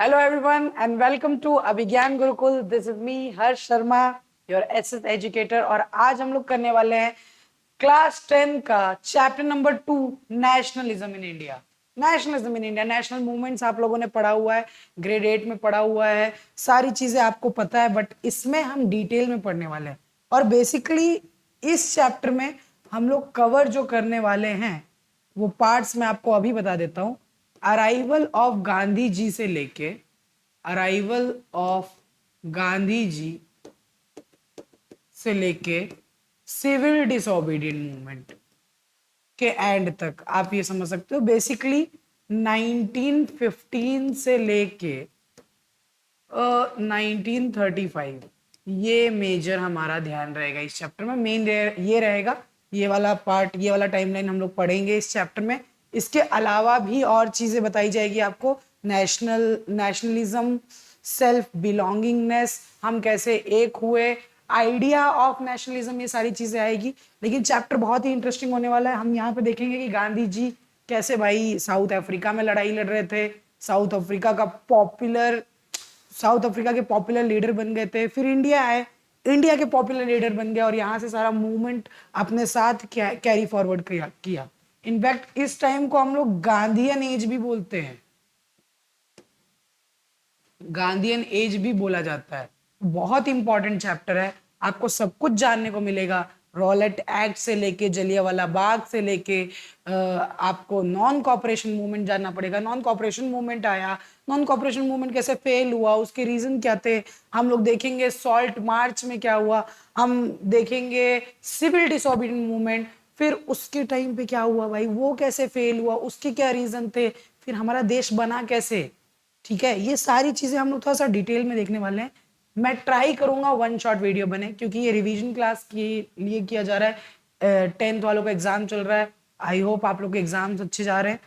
Hello everyone and welcome to Abhijnana Gurukul. This is me Harsh Sharma, your SS educator. और आज हम लोग करने वाले हैं क्लास 10 का chapter number 2 nationalism in India. Nationalism in India, national movements आप लोगों ने पढ़ा हुआ है, ग्रेड 8 में पढ़ा हुआ है, सारी चीजें आपको पता है, बट इसमें हम डिटेल में पढ़ने वाले हैं. और बेसिकली इस चैप्टर में हम लोग कवर जो करने वाले हैं वो पार्ट्स मैं आपको अभी बता देता हूँ. अराइवल ऑफ गांधी जी से लेके अराइवल ऑफ गांधी जी से लेके सिविल डिसोबीडियंट मूवमेंट के एंड तक आप ये समझ सकते हो. बेसिकली 1915 से लेके 1935 ये मेजर हमारा ध्यान रहेगा इस चैप्टर में. मेन ये रहेगा, ये वाला पार्ट, ये वाला टाइमलाइन हम लोग पढ़ेंगे इस चैप्टर में. इसके अलावा भी और चीजें बताई जाएगी आपको. नेशनलिज्म, सेल्फ बिलोंगिंगनेस, हम कैसे एक हुए, आइडिया ऑफ नेशनलिज्म, ये सारी चीजें आएगी. लेकिन चैप्टर बहुत ही इंटरेस्टिंग होने वाला है. हम यहाँ पे देखेंगे कि गांधी जी कैसे भाई साउथ अफ्रीका में लड़ाई लड़ रहे थे, साउथ अफ्रीका के पॉपुलर लीडर बन गए थे, फिर इंडिया आए, इंडिया के पॉपुलर लीडर बन गए और यहाँ से सारा मूवमेंट अपने साथ कैरी फॉरवर्ड किया. इनफैक्ट इस टाइम को हम लोग गांधीयन एज भी बोलते हैं, गांधीयन एज भी बोला जाता है. बहुत इंपॉर्टेंट चैप्टर है, आपको सब कुछ जानने को मिलेगा. रॉलेट एक्ट से लेके जलियांवाला बाग से लेके आपको नॉन कॉपरेशन मूवमेंट जानना पड़ेगा. नॉन कॉपरेशन मूवमेंट आया, नॉन कॉपरेशन मूवमेंट कैसे फेल हुआ, उसके रीजन क्या थे, हम लोग देखेंगे. सॉल्ट मार्च में क्या हुआ, हम देखेंगे. सिविल डिसोबीडियंट मूवमेंट, फिर उसके टाइम पे क्या हुआ भाई, वो कैसे फेल हुआ, उसके क्या रीजन थे, फिर हमारा देश बना कैसे. ठीक है, ये सारी चीजें हम लोग थोड़ा सा डिटेल में देखने वाले हैं. मैं ट्राई करूंगा वन शॉट वीडियो बने, क्योंकि ये रिवीजन क्लास के लिए किया जा रहा है. 10th वालों का एग्जाम चल रहा है. आई होप आप लोग के एग्जाम्स अच्छे जा रहे हैं.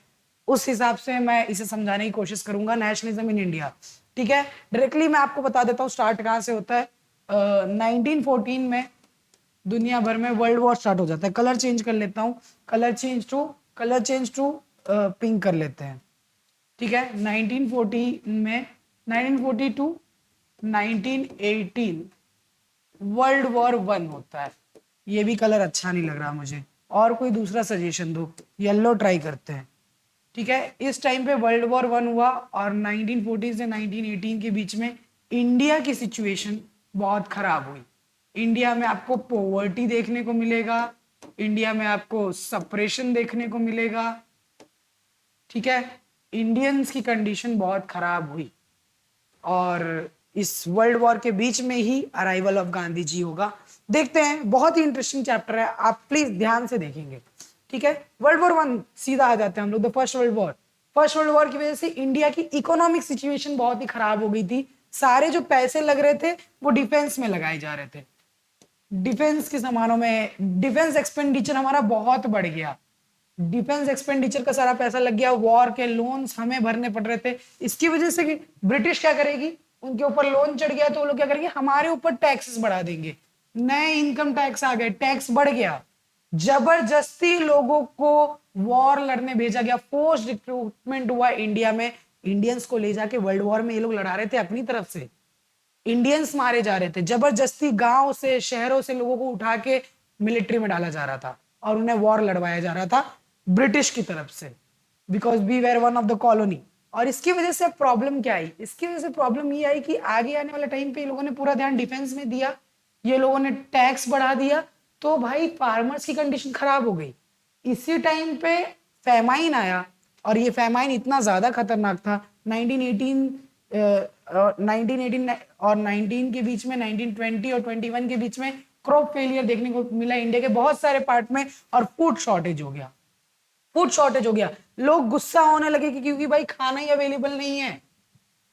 उस हिसाब से मैं इसे समझाने की कोशिश करूंगा. नेशनलिज्म इन इंडिया, ठीक है. डायरेक्टली मैं आपको बता देता हूँ स्टार्ट कहाँ से होता है. 1914 में दुनिया भर में वर्ल्ड वॉर स्टार्ट हो जाता है. कलर चेंज कर लेता हूँ, कलर चेंज टू पिंक कर लेते हैं. ठीक है, 1940 में 1940 टू 1918 वर्ल्ड वॉर 1 होता है. ये भी कलर अच्छा नहीं लग रहा मुझे, और कोई दूसरा सजेशन दो. येलो ट्राई करते हैं. ठीक है, इस टाइम पे वर्ल्ड वॉर 1 हुआ और 1940 से 1918 के बीच में इंडिया की सिचुएशन बहुत खराब हुई. इंडिया में आपको पॉवर्टी देखने को मिलेगा, इंडिया में आपको सप्रेशन देखने को मिलेगा. ठीक है, इंडियंस की कंडीशन बहुत खराब हुई और इस वर्ल्ड वॉर के बीच में ही अराइवल ऑफ गांधी जी होगा. देखते हैं, बहुत ही इंटरेस्टिंग चैप्टर है, आप प्लीज ध्यान से देखेंगे. ठीक है, वर्ल्ड वॉर 1 सीधा आ जाते हैं हम लोग. द फर्स्ट वर्ल्ड वॉर की वजह से इंडिया की इकोनॉमिक सिचुएशन बहुत ही खराब हो गई थी. सारे जो पैसे लग रहे थे वो डिफेंस में लगाए जा रहे थे. डिफेंस के सामानों में डिफेंस एक्सपेंडिचर हमारा बहुत बढ़ गया. डिफेंस एक्सपेंडिचर का सारा पैसा लग गया. वॉर के लोन्स हमें भरने पड़ रहे थे. इसकी वजह से कि ब्रिटिश क्या करेगी, उनके ऊपर लोन चढ़ गया तो वो लोग क्या करेंगे, हमारे ऊपर टैक्सेस बढ़ा देंगे. नए इनकम टैक्स आ गए, टैक्स बढ़ गया. जबरदस्ती लोगों को वॉर लड़ने भेजा गया. फोर्स रिक्रूटमेंट हुआ इंडिया में. इंडियंस को ले जाके वर्ल्ड वॉर में ये लोग लड़ा रहे थे अपनी तरफ से. इंडियंस मारे जा रहे थे जबरदस्ती. गांव से, शहरों से लोगों को उठा के मिलिट्री में डाला जा रहा था और उन्हें वॉर लड़वाया जा रहा था ब्रिटिश की तरफ से, because we were one of the colony. और इसकी वजह से प्रॉब्लम क्या आई, इसकी वजह से प्रॉब्लम ये आई कि आगे आने वाले टाइम पे ये लोगों ने पूरा ध्यान डिफेंस में दिया, ये लोगों ने टैक्स बढ़ा दिया, तो भाई फार्मर्स की कंडीशन खराब हो गई. इसी टाइम पे फैमाइन आया और ये फैमाइन इतना ज्यादा खतरनाक था. 1918 और 19 के बीच में, 1920 और 21 के बीच में क्रॉप फेलियर देखने को मिला इंडिया के बहुत सारे पार्ट में और फूड शॉर्टेज हो गया. लोग गुस्सा होने लगे क्योंकि भाई खाना ही अवेलेबल नहीं है.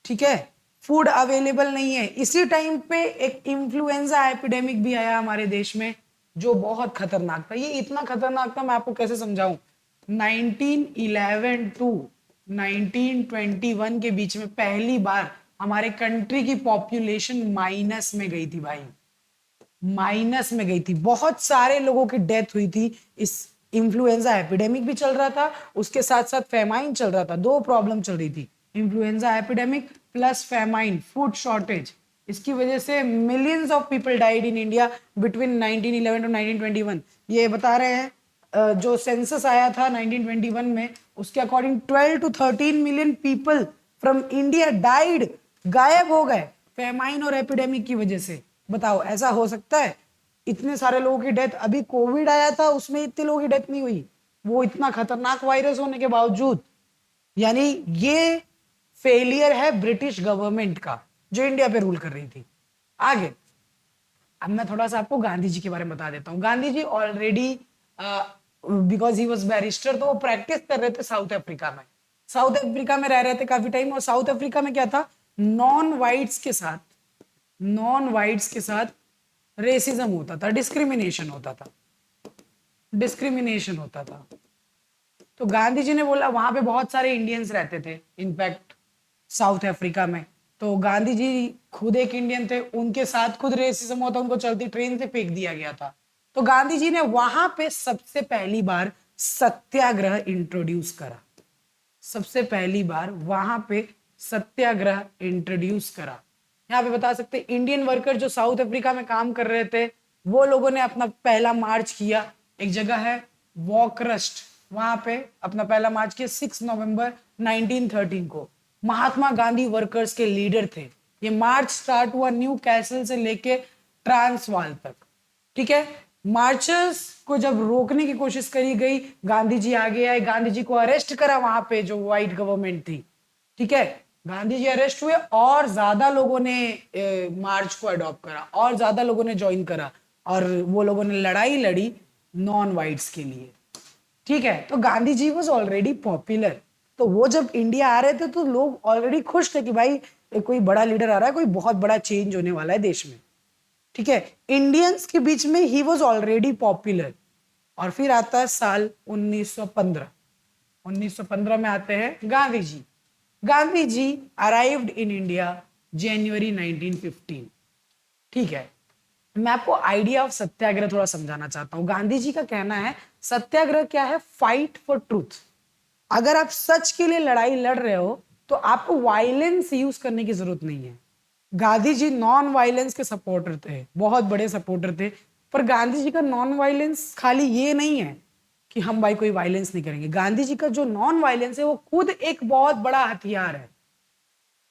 ठीक है, फूड अवेलेबल नहीं है. इसी टाइम पे एक इन्फ्लुएंजा एपिडेमिक भी आया हमारे देश में जो बहुत खतरनाक था. ये इतना खतरनाक था, मैं आपको कैसे समझाऊं. 1911 टू 1921 के बीच में पहली बार हमारे कंट्री की पॉपुलेशन माइनस में गई थी भाई, माइनस में गई थी. बहुत सारे लोगों की डेथ हुई थी. इस इन्फ्लुएंजा एपिडेमिक भी चल रहा था, उसके साथ साथ फेमाइन चल रहा था. दो प्रॉब्लम चल रही थी, influenza epidemic plus famine, food shortage, इसकी वजह से millions of people died in India between 1911 to 1921। ये बता रहे हैं जो सेंसस आया था 1921 में, उसके according 12 to 13 million people from India died, गायब हो गए फेमाइन और एपिडेमिक की वजह से। बताओ ऐसा हो सकता है? इतने सारे लोगों की डेथ, अभी कोविड आया था उसमें इतने लोगों की डेथ नहीं हुई, वो इतना खतरनाक वायरस होने के बावजूद। यानी ये फेलियर है ब्रिटिश गवर्नमेंट का जो इंडिया पे रूल कर रही थी। आगे अब मैं थोड़ा सा आपको गांधी जी के बारे में बता देता हूँ। Gandhi ji already because he was barrister, तो वो प्रैक्टिस कर रहे थे साउथ अफ्रीका में। साउथ अफ्रीका में रह रहे थे काफी टाइम, और साउथ अफ्रीका में क्या था, नॉन वाइट्स के साथ रेसिज्म होता था, डिस्क्रिमिनेशन होता था। तो गांधी जी ने बोला, वहां पे बहुत सारे इंडियंस रहते थे इनफैक्ट साउथ अफ्रीका में, तो गांधी जी खुद एक इंडियन थे, उनके साथ खुद रेसिज्म होता, उनको चलती ट्रेन से फेंक दिया गया था। तो गांधी जी ने वहां पे सबसे पहली बार सत्याग्रह इंट्रोड्यूस करा, यहाँ पे बता सकते इंडियन वर्कर जो साउथ अफ्रीका में काम कर रहे थे, वो लोगों ने अपना पहला मार्च किया। एक जगह है वॉकरस्ट, वहां पे अपना पहला मार्च किया 6 नवंबर 1913 को। महात्मा गांधी वर्कर्स के लीडर थे। ये मार्च स्टार्ट हुआ न्यू कैसल से लेके ट्रांसवाल तक, ठीक है। मार्चर्स को जब रोकने की कोशिश करी गई, गांधी जी आगे आए, गांधी जी को अरेस्ट करा वहां पे जो व्हाइट गवर्नमेंट थी, ठीक है। गांधी जी अरेस्ट हुए और ज्यादा लोगों ने मार्च को अडॉप्ट करा, और ज्यादा लोगों ने ज्वाइन करा, और वो लोगों ने लड़ाई लड़ी नॉन वाइट्स के लिए, ठीक है। तो Gandhi ji was already popular, तो वो जब इंडिया आ रहे थे तो लोग ऑलरेडी खुश थे कि भाई कोई बड़ा लीडर आ रहा है, कोई बहुत बड़ा चेंज होने वाला है देश में, ठीक है। इंडियंस के बीच में ही वॉज ऑलरेडी पॉपुलर। और फिर आता है साल 1915 में आते हैं Gandhi ji. Gandhi ji arrived in India जनवरी 1915, ठीक है। मैं आपको आइडिया ऑफ सत्याग्रह थोड़ा समझाना चाहता हूं। गांधी जी का कहना है सत्याग्रह क्या है, फाइट फॉर ट्रूथ। अगर आप सच के लिए लड़ाई लड़ रहे हो तो आपको वायलेंस यूज करने की जरूरत नहीं है। गांधी जी नॉन वायलेंस के सपोर्टर थे, बहुत बड़े सपोर्टर थे। पर गांधी जी का नॉन वायलेंस खाली ये नहीं है कि हम भाई कोई वायलेंस नहीं करेंगे। गांधी जी का जो नॉन वायलेंस है वो खुद एक बहुत बड़ा हथियार है,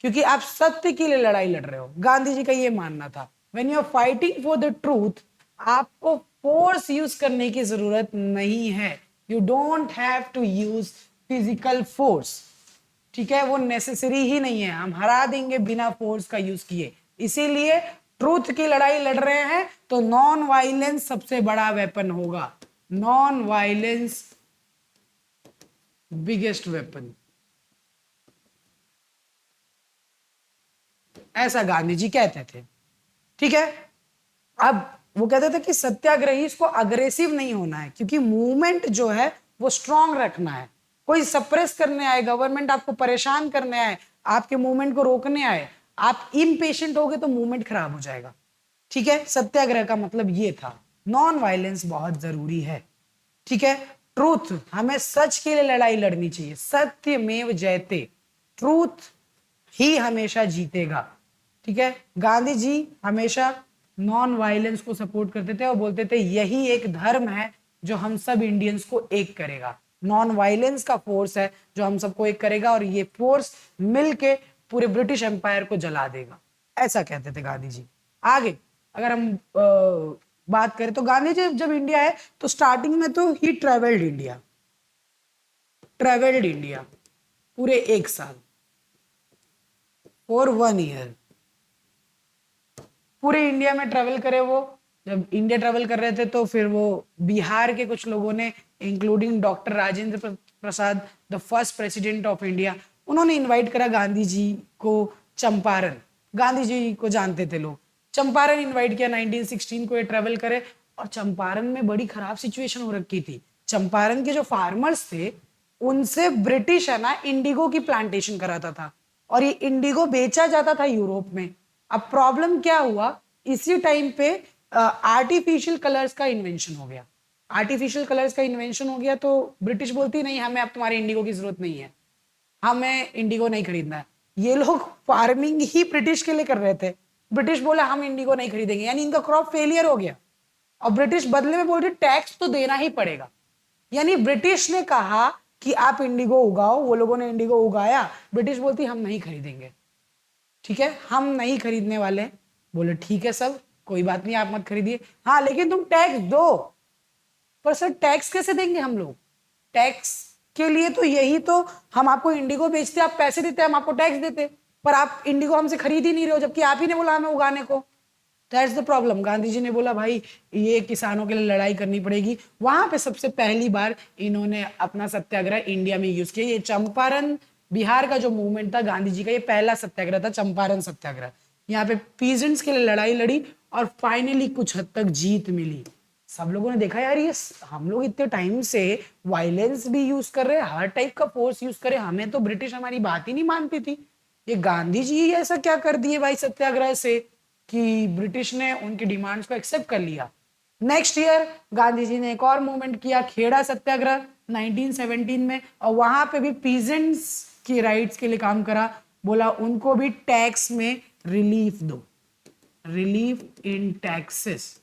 क्योंकि आप सत्य के लिए लड़ाई लड़ रहे हो। गांधी जी का ये मानना था when you are fighting for the truth, आपको फोर्स यूज करने की जरूरत नहीं है। You don't have to use physical force, ठीक है, वो नेसेसरी ही नहीं है। हम हरा देंगे बिना फोर्स का यूज किए। इसीलिए ट्रूथ की लड़ाई लड़ रहे हैं तो नॉन वायलेंस सबसे बड़ा वेपन होगा। नॉन वायलेंस बिगेस्ट वेपन, ऐसा गांधी जी कहते थे, ठीक है। अब वो कहते थे कि सत्याग्रही इसको अग्रेसिव नहीं होना है, क्योंकि मूवमेंट जो है वो स्ट्रांग रखना है। कोई सप्रेस करने आए, गवर्नमेंट आपको परेशान करने आए, आपके मूवमेंट को रोकने आए, आप इम्पेशेंट हो गए तो मूवमेंट खराब हो जाएगा, ठीक है। सत्याग्रह का मतलब ये था, नॉन वायलेंस बहुत जरूरी है, ठीक है। ट्रूथ, हमें सच के लिए लड़ाई लड़नी चाहिए। सत्यमेव जयते, ट्रूथ ही हमेशा जीतेगा, ठीक है। गांधी जी हमेशा नॉन वायलेंस को सपोर्ट करते थे और बोलते थे यही एक धर्म है जो हम सब इंडियंस को एक करेगा। नॉन वायलेंस का फोर्स है जो हम सबको एक करेगा, और ये फोर्स मिलके पूरे ब्रिटिश एम्पायर को जला देगा, ऐसा कहते थे गांधी जी। आगे अगर हम बात करें तो गांधी जी जब इंडिया है तो स्टार्टिंग में तो ही ट्रेवल्ड इंडिया पूरे 1 साल, फॉर 1 ईयर पूरे इंडिया में ट्रेवल करे वो। जब इंडिया ट्रेवल कर रहे थे तो फिर वो बिहार के कुछ लोगों ने, including doctor Rajendra Prasad, the first president of India, उन्होंने इनवाइट करा गांधी जी को चंपारण। गांधी जी को जानते थे लोग, चंपारण इनवाइट किया 1916 को ये ट्रेवल करे। और चंपारण में बड़ी खराब सिचुएशन हो रखी थी। चंपारण के जो फार्मर्स थे उनसे ब्रिटिश है ना इंडिगो की प्लांटेशन कराता था, और ये इंडिगो बेचा जाता था यूरोप में। अब प्रॉब्लम क्या हुआ, इसी टाइम पे आर्टिफिशियल कलर्स का इन्वेंशन हो गया। तो ब्रिटिश बोलती नहीं, हमें अब तुम्हारे इंडिगो की जरूरत नहीं है, हमें इंडिगो नहीं खरीदना है। ये लोग फार्मिंग ही ब्रिटिश के लिए कर रहे थे। ब्रिटिश बोला हम इंडिगो नहीं खरीदेंगे, यानी इनका क्रॉप फेलियर हो गया और ब्रिटिश बदले में बोल रही टैक्स तो देना ही पड़ेगा। यानी ब्रिटिश ने कहा कि आप इंडिगो उगाओ, वो लोगों ने इंडिगो उगाया, ब्रिटिश बोलती हम नहीं खरीदेंगे, ठीक है हम नहीं खरीदने वाले। बोले ठीक है सब, कोई बात नहीं आप मत खरीदिए, हाँ लेकिन तुम टैक्स दो। पर सर टैक्स कैसे देंगे हम लोग? टैक्स के लिए तो यही तो, हम आपको इंडिगो बेचते, आप पैसे देते, हम आपको टैक्स देते, पर आप इंडिगो हमसे खरीद ही नहीं रहे हो, जबकि आप ही ने बोला हमें उगाने को। That's the problem. Gandhi ji ने बोला भाई ये किसानों के लिए लड़ाई करनी पड़ेगी। वहां पे सबसे पहली बार इन्होंने अपना सत्याग्रह इंडिया में यूज किया। ये चंपारण बिहार का जो मूवमेंट था गांधी जी का, ये पहला सत्याग्रह था, चंपारण सत्याग्रह। यहाँ पे पीजेंट्स के लिए लड़ाई लड़ी और फाइनली कुछ हद तक जीत मिली। सब लोगों ने देखा यार ये हम लोग इतने टाइम से वायलेंस भी यूज कर रहे हैं, हर टाइप का फोर्स यूज कर रहे हैं, हमें तो ब्रिटिश हमारी बात ही नहीं मानती थी, ये गांधी जी ऐसा क्या कर दिए भाई सत्याग्रह से कि ब्रिटिश ने उनकी डिमांड्स को एक्सेप्ट कर लिया। नेक्स्ट ईयर गांधी जी ने एक और मूवमेंट किया, खेड़ा सत्याग्रह 1917 में, और वहां पे भी पीजेंट्स की राइट्स के लिए काम करा। बोला उनको भी टैक्स में रिलीफ दो, रिलीफ इन टैक्सेस।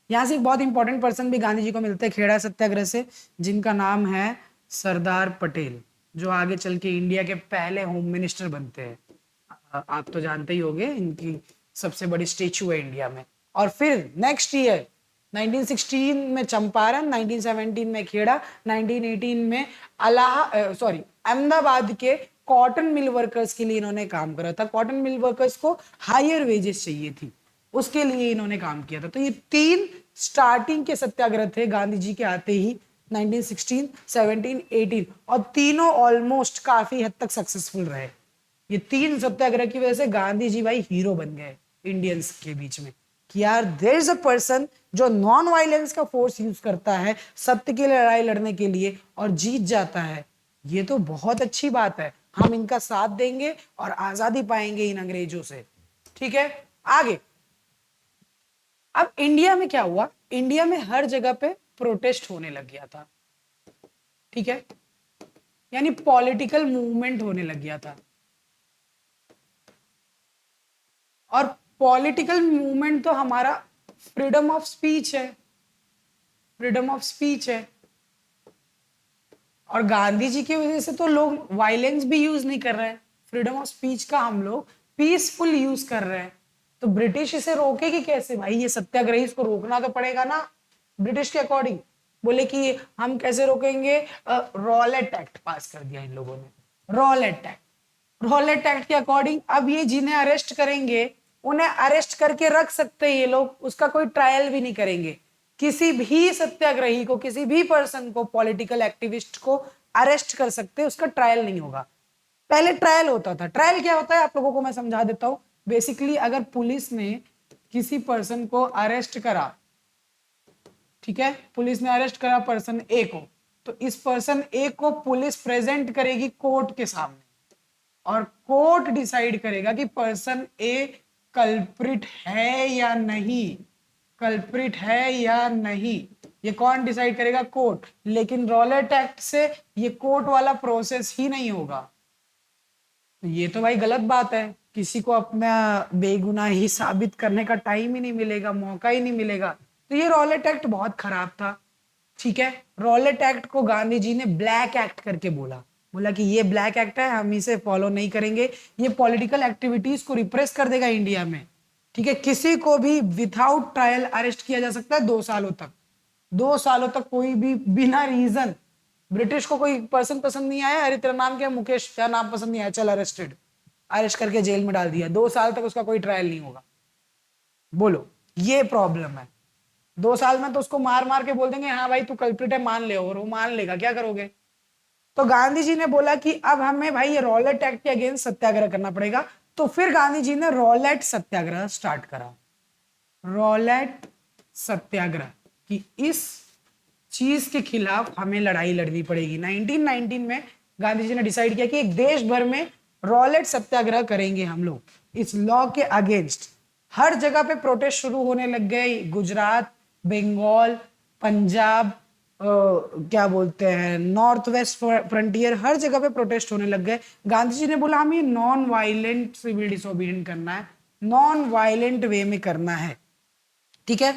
यहां से एक बहुत इंपॉर्टेंट पर्सन भी गांधी जी को मिलते हैं खेड़ा सत्याग्रह से, जिनका नाम है सरदार पटेल, जो आगे चल के इंडिया के पहले होम मिनिस्टर बनते हैं। आप तो जानते ही होंगे, इनकी सबसे बड़ी स्टेचू है इंडिया में। और फिर नेक्स्ट ईयर 1916 में चंपारण, 1917 में खेड़ा, 1918 में अहमदाबाद के कॉटन मिल वर्कर्स के लिए इन्होंने काम करा था। कॉटन मिल वर्कर्स को हायर वेजेस चाहिए थी, उसके लिए इन्होंने काम किया था। तो ये तीन स्टार्टिंग के सत्याग्रह थे गांधी जी के आते ही, 1916, 17, 18, और तीनों ऑलमोस्ट काफी हद तक सक्सेसफुल रहे। ये तीन सत्याग्रह की वजह से गांधी जी भाई हीरो बन गए इंडियंस के बीच में, कि यार देयर इज अ पर्सन जो नॉन वायलेंस का फोर्स यूज करता है सत्य के लिए लड़ाई लड़ने के लिए और जीत जाता है। ये तो बहुत अच्छी बात है, हम इनका साथ देंगे और आजादी पाएंगे इन अंग्रेजों से। ठीक है, आगे अब इंडिया में क्या हुआ, इंडिया में हर जगह पे प्रोटेस्ट होने लग गया था। ठीक है, यानी पॉलिटिकल मूवमेंट होने लग गया था। और पॉलिटिकल मूवमेंट तो हमारा फ्रीडम ऑफ स्पीच है, फ्रीडम ऑफ स्पीच है। और गांधी जी की वजह से तो लोग वायलेंस भी यूज नहीं कर रहे हैं, फ्रीडम ऑफ स्पीच का हम लोग पीसफुल यूज कर रहे हैं। तो ब्रिटिश इसे रोकेगी कैसे भाई? ये सत्याग्रही, इसको रोकना तो पड़ेगा ना ब्रिटिश के अकॉर्डिंग। बोले कि हम कैसे रोकेंगे? रॉलेट एक्ट पास कर दिया इन लोगों ने, रॉलेट एक्ट। रॉलेट एक्ट के अकॉर्डिंग अब ये जिन्हें अरेस्ट करेंगे उन्हें अरेस्ट करके रख सकते हैं ये लोग, उसका कोई ट्रायल भी नहीं करेंगे। किसी भी सत्याग्रही को, किसी भी पर्सन को, पॉलिटिकल एक्टिविस्ट को अरेस्ट कर सकते हैं, उसका ट्रायल नहीं होगा। पहले ट्रायल होता था। ट्रायल क्या होता है आप लोगों को मैं समझा देता हूं। बेसिकली अगर पुलिस ने किसी पर्सन को अरेस्ट करा, ठीक है, पुलिस ने अरेस्ट करा पर्सन ए को, तो इस पर्सन ए को पुलिस प्रेजेंट करेगी कोर्ट के सामने और कोर्ट डिसाइड करेगा कि पर्सन ए कल्प्रिट है या नहीं, कल्प्रिट है या नहीं। ये कौन डिसाइड करेगा? कोर्ट। लेकिन रॉलेट एक्ट से ये कोर्ट वाला प्रोसेस ही नहीं होगा। ये तो भाई गलत बात है, किसी को अपना बेगुनाही साबित करने का टाइम ही नहीं मिलेगा, मौका ही नहीं मिलेगा। तो ये रॉलेट एक्ट बहुत खराब था। ठीक है, रॉलेट एक्ट को गांधी जी ने ब्लैक एक्ट करके बोला, बोला कि ये ब्लैक एक्ट है, हम इसे फॉलो नहीं करेंगे, ये पॉलिटिकल एक्टिविटीज को रिप्रेस कर देगा इंडिया में। ठीक है, किसी को भी विदाउट ट्रायल अरेस्ट किया जा सकता है 2 सालों तक। 2 सालों तक कोई भी बिना रीजन, ब्रिटिश को कोई पर्सन पसंद नहीं आया, अरे तेरा नाम क्या है? मुकेश, क्या नाम पसंद नहीं आया, चल अरेस्टेड, अरेस्ट करके जेल में डाल दिया, 2 साल तक उसका कोई ट्रायल नहीं होगा। बोलो, ये प्रॉब्लम है। 2 साल में तो उसको मार मार के बोल देंगे हाँ भाई तू कल्प्रिट है, मान ले, और वो मान लेगा, क्या करोगे? तो गांधी जी ने बोला कि अब हमें भाई ये रॉलेट एक्ट के अगेंस्ट सत्याग्रह करना पड़ेगा। तो फिर गांधी जी ने रॉलेट सत्याग्रह स्टार्ट करा, रॉलेट सत्याग्रह, कि इस चीज के खिलाफ हमें लड़ाई लड़नी पड़ेगी। 1919 में गांधी जी ने डिसाइड किया कि एक देश भर में रॉलेट सत्याग्रह करेंगे हम लोग इस लॉ के अगेंस्ट। हर जगह पे प्रोटेस्ट शुरू होने लग गए, गुजरात, बंगाल, पंजाब, क्या बोलते हैं, नॉर्थ वेस्ट फ्रंटियर, हर जगह पे प्रोटेस्ट होने लग गए। गांधी जी ने बोला हम ये नॉन वायलेंट सिविल डिसोबीडियंट करना है, नॉन वायलेंट वे में करना है, ठीक है।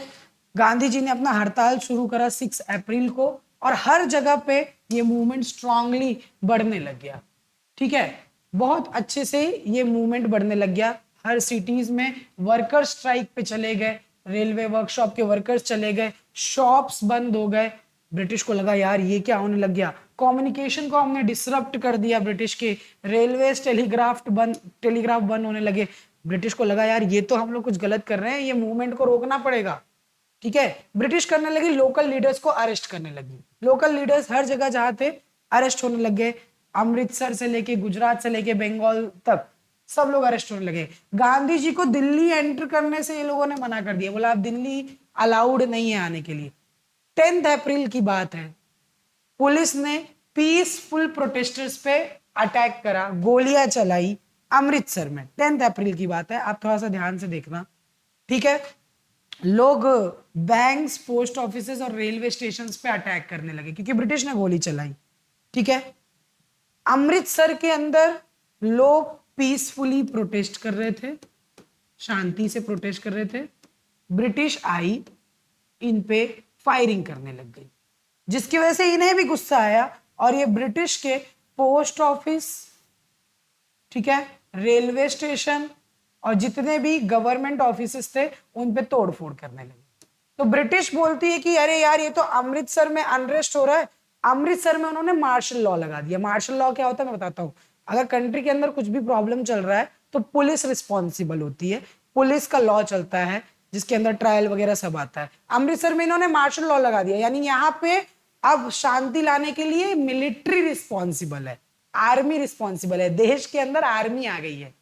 गांधी जी ने अपना हड़ताल शुरू करा 6 अप्रैल को, और हर जगह पे ये मूवमेंट स्ट्रांगली बढ़ने लग गया, ठीक है। बहुत अच्छे से ये मूवमेंट बढ़ने लग गया। हर सिटीज में वर्कर्स स्ट्राइक पे चले गए, रेलवे वर्कशॉप के वर्कर्स चले गए, शॉप्स बंद हो गए। ब्रिटिश को लगा यार ये क्या होने लग गया, कम्युनिकेशन को हमने डिसरप्ट कर दिया ब्रिटिश के, रेलवे टेलीग्राफ बंद होने लगे। ब्रिटिश को लगा यार ये तो हम लोग कुछ गलत कर रहे हैं, ये मूवमेंट को रोकना पड़ेगा, ठीक है। ब्रिटिश करने लगी, लोकल लीडर्स को अरेस्ट करने लगी। लोकल लीडर्स हर जगह जहां थे अरेस्ट होने लग गए, अमृतसर से लेके गुजरात से लेके बंगाल तक सब लोग अरेस्ट होने लगे। गांधी जी को दिल्ली एंटर करने से ये लोगों ने मना कर दिया, बोला आप दिल्ली अलाउड नहीं है आने के लिए। 10 अप्रैल की बात है, पुलिस ने पीसफुल प्रोटेस्टर्स पे अटैक करा, गोलियां चलाई अमृतसर में। 10 अप्रैल की बात है, आप थोड़ा सा ध्यान से देखना, ठीक है। लोग बैंक्स, पोस्ट ऑफिसेज और रेलवे स्टेशन पे अटैक करने लगे क्योंकि ब्रिटिश ने गोली चलाई, ठीक है। अमृतसर के अंदर लोग पीसफुली प्रोटेस्ट कर रहे थे, शांति से प्रोटेस्ट कर रहे थे। ब्रिटिश आई, इन पे फायरिंग करने लग गई, जिसकी वजह से इन्हें भी गुस्सा आया और ये ब्रिटिश के पोस्ट ऑफिस, ठीक है, रेलवे स्टेशन और जितने भी गवर्नमेंट ऑफिसेस थे उन पे तोड़फोड़ करने लगे। तो ब्रिटिश बोलती है कि अरे यार ये तो अमृतसर में अनरेस्ट हो रहा है। अमृतसर में उन्होंने मार्शल लॉ लगा दिया। मार्शल लॉ क्या होता है मैं बताता हूँ। अगर कंट्री के अंदर कुछ भी प्रॉब्लम चल रहा है तो पुलिस रिस्पॉन्सिबल होती है, पुलिस का लॉ चलता है जिसके अंदर ट्रायल वगैरह सब आता है। अमृतसर में इन्होंने मार्शल लॉ लगा दिया, यानी यहाँ पे अब शांति लाने के लिए मिलिट्री रिस्पॉन्सिबल है, आर्मी रिस्पॉन्सिबल है। देश के अंदर आर्मी आ गई है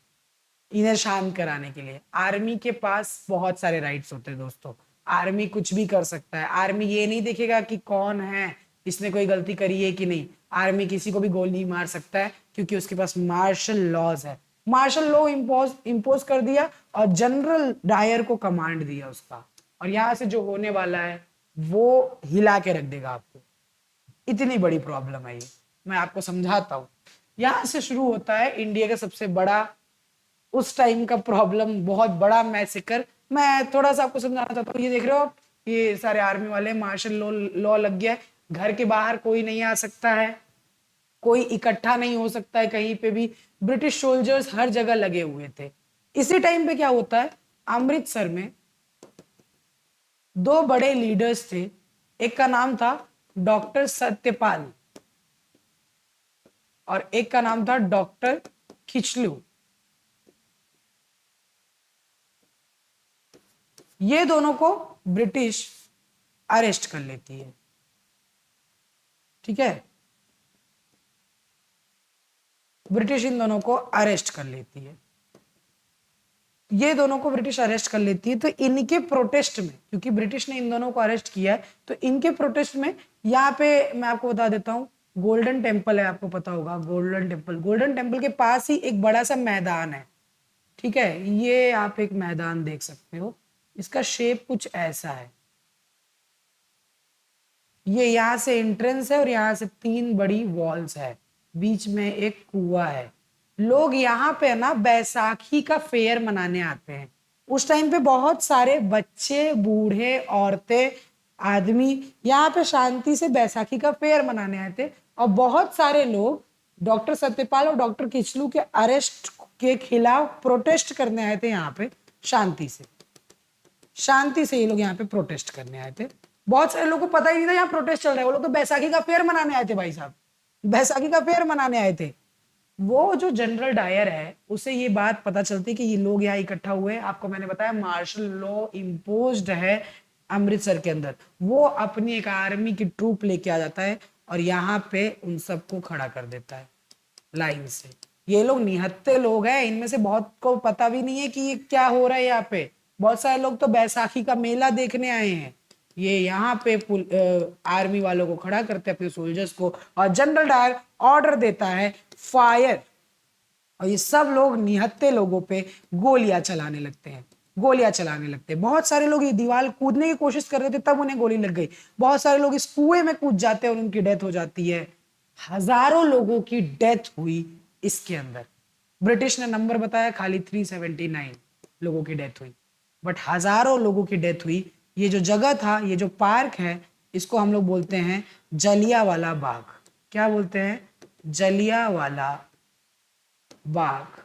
इन्हें शांत कराने के लिए। आर्मी के पास बहुत सारे राइट्स होते हैं दोस्तों, आर्मी कुछ भी कर सकता है। आर्मी ये नहीं देखेगा कि कौन है, इसने कोई गलती करी है कि नहीं। आर्मी किसी को भी गोली मार सकता है क्योंकि उसके पास मार्शल लॉज है। मार्शल लॉ इम्पोज कर दिया और जनरल डायर को कमांड दिया उसका, और यहां से जो होने वाला है वो हिला के रख देगा आपको। इतनी बड़ी प्रॉब्लम है ये, मैं आपको समझाता हूँ। यहां से शुरू होता है इंडिया का सबसे बड़ा उस टाइम का प्रॉब्लम, बहुत बड़ा मैसेकर। मैं थोड़ा सा आपको समझाना चाहता हूँ। ये देख रहे हो आप, ये सारे आर्मी वाले, मार्शल लॉ लग गया। घर के बाहर कोई नहीं आ सकता है, कोई इकट्ठा नहीं हो सकता है कहीं पे भी। ब्रिटिश सोल्जर्स हर जगह लगे हुए थे। इसी टाइम पे क्या होता है, अमृतसर में 2 बड़े लीडर्स थे। एक का नाम था डॉक्टर सत्यपाल और एक का नाम था डॉक्टर खिचलू। ये दोनों को ब्रिटिश अरेस्ट कर लेती है, ठीक है। ब्रिटिश इन दोनों को अरेस्ट कर लेती है। ये दोनों को ब्रिटिश अरेस्ट कर लेती है। तो इनके प्रोटेस्ट में, क्योंकि ब्रिटिश ने इन दोनों को अरेस्ट किया है, तो इनके प्रोटेस्ट में यहाँ पे मैं आपको बता देता हूँ, गोल्डन टेम्पल है, आपको पता होगा गोल्डन टेम्पल। गोल्डन टेम्पल के पास ही एक बड़ा सा मैदान है, ठीक है। ये आप एक मैदान देख सकते हो, इसका शेप कुछ ऐसा है। ये यहाँ से एंट्रेंस है और यहाँ से 3 बड़ी वॉल्स है, बीच में एक कुआं है। लोग यहाँ पे ना बैसाखी का फेयर मनाने आते हैं। उस टाइम पे बहुत सारे बच्चे, बूढ़े, औरतें, आदमी यहाँ पे शांति से बैसाखी का फेयर मनाने आए थे। और बहुत सारे लोग डॉक्टर सत्यपाल और डॉक्टर किचलू के अरेस्ट के खिलाफ प्रोटेस्ट करने आए थे यहाँ पे शांति से। शांति से ये लोग यहाँ पे प्रोटेस्ट करने आए थे। बहुत सारे लोगों को पता ही नहीं था यहाँ प्रोटेस्ट चल रहा है। वो लोग तो बैसाखी का फेयर मनाने आए थे भाई साहब, बैसाखी का फेयर मनाने आए थे। वो जो जनरल डायर है उसे ये बात पता चलती कि ये लोग यहाँ इकट्ठा हुए। आपको मैंने बताया मार्शल लॉ इम्पोज्ड है अमृतसर के अंदर। वो अपनी एक आर्मी की ट्रूप लेके आ जाता है और यहाँ पे उन सबको खड़ा कर देता है लाइन से। ये लोग निहत्थे लोग हैं, इनमें से बहुत को पता भी नहीं है कि ये क्या हो रहा है यहाँ पे। बहुत सारे लोग तो बैसाखी का मेला देखने आए हैं। ये यहाँ पे आर्मी वालों को खड़ा करते हैं, अपने सोल्जर्स को, और जनरल डायर ऑर्डर देता है फायर, और ये सब लोग निहत्थे लोगों पे गोलियां चलाने लगते हैं। गोलियां चलाने लगते। बहुत सारे लोग ये दीवार कूदने की कोशिश कर रहे थे, तब उन्हें गोली लग गई। बहुत सारे लोग इस कुएं में कूद जाते हैं और उनकी डेथ हो जाती है। हजारों लोगों की डेथ हुई इसके अंदर। ब्रिटिश ने नंबर बताया खाली 379 लोगों की डेथ हुई, बट हजारों लोगों की डेथ हुई। ये जो जगह था, ये जो पार्क है, इसको हम लोग बोलते हैं जलियांवाला बाग। क्या बोलते हैं? जलियांवाला बाग।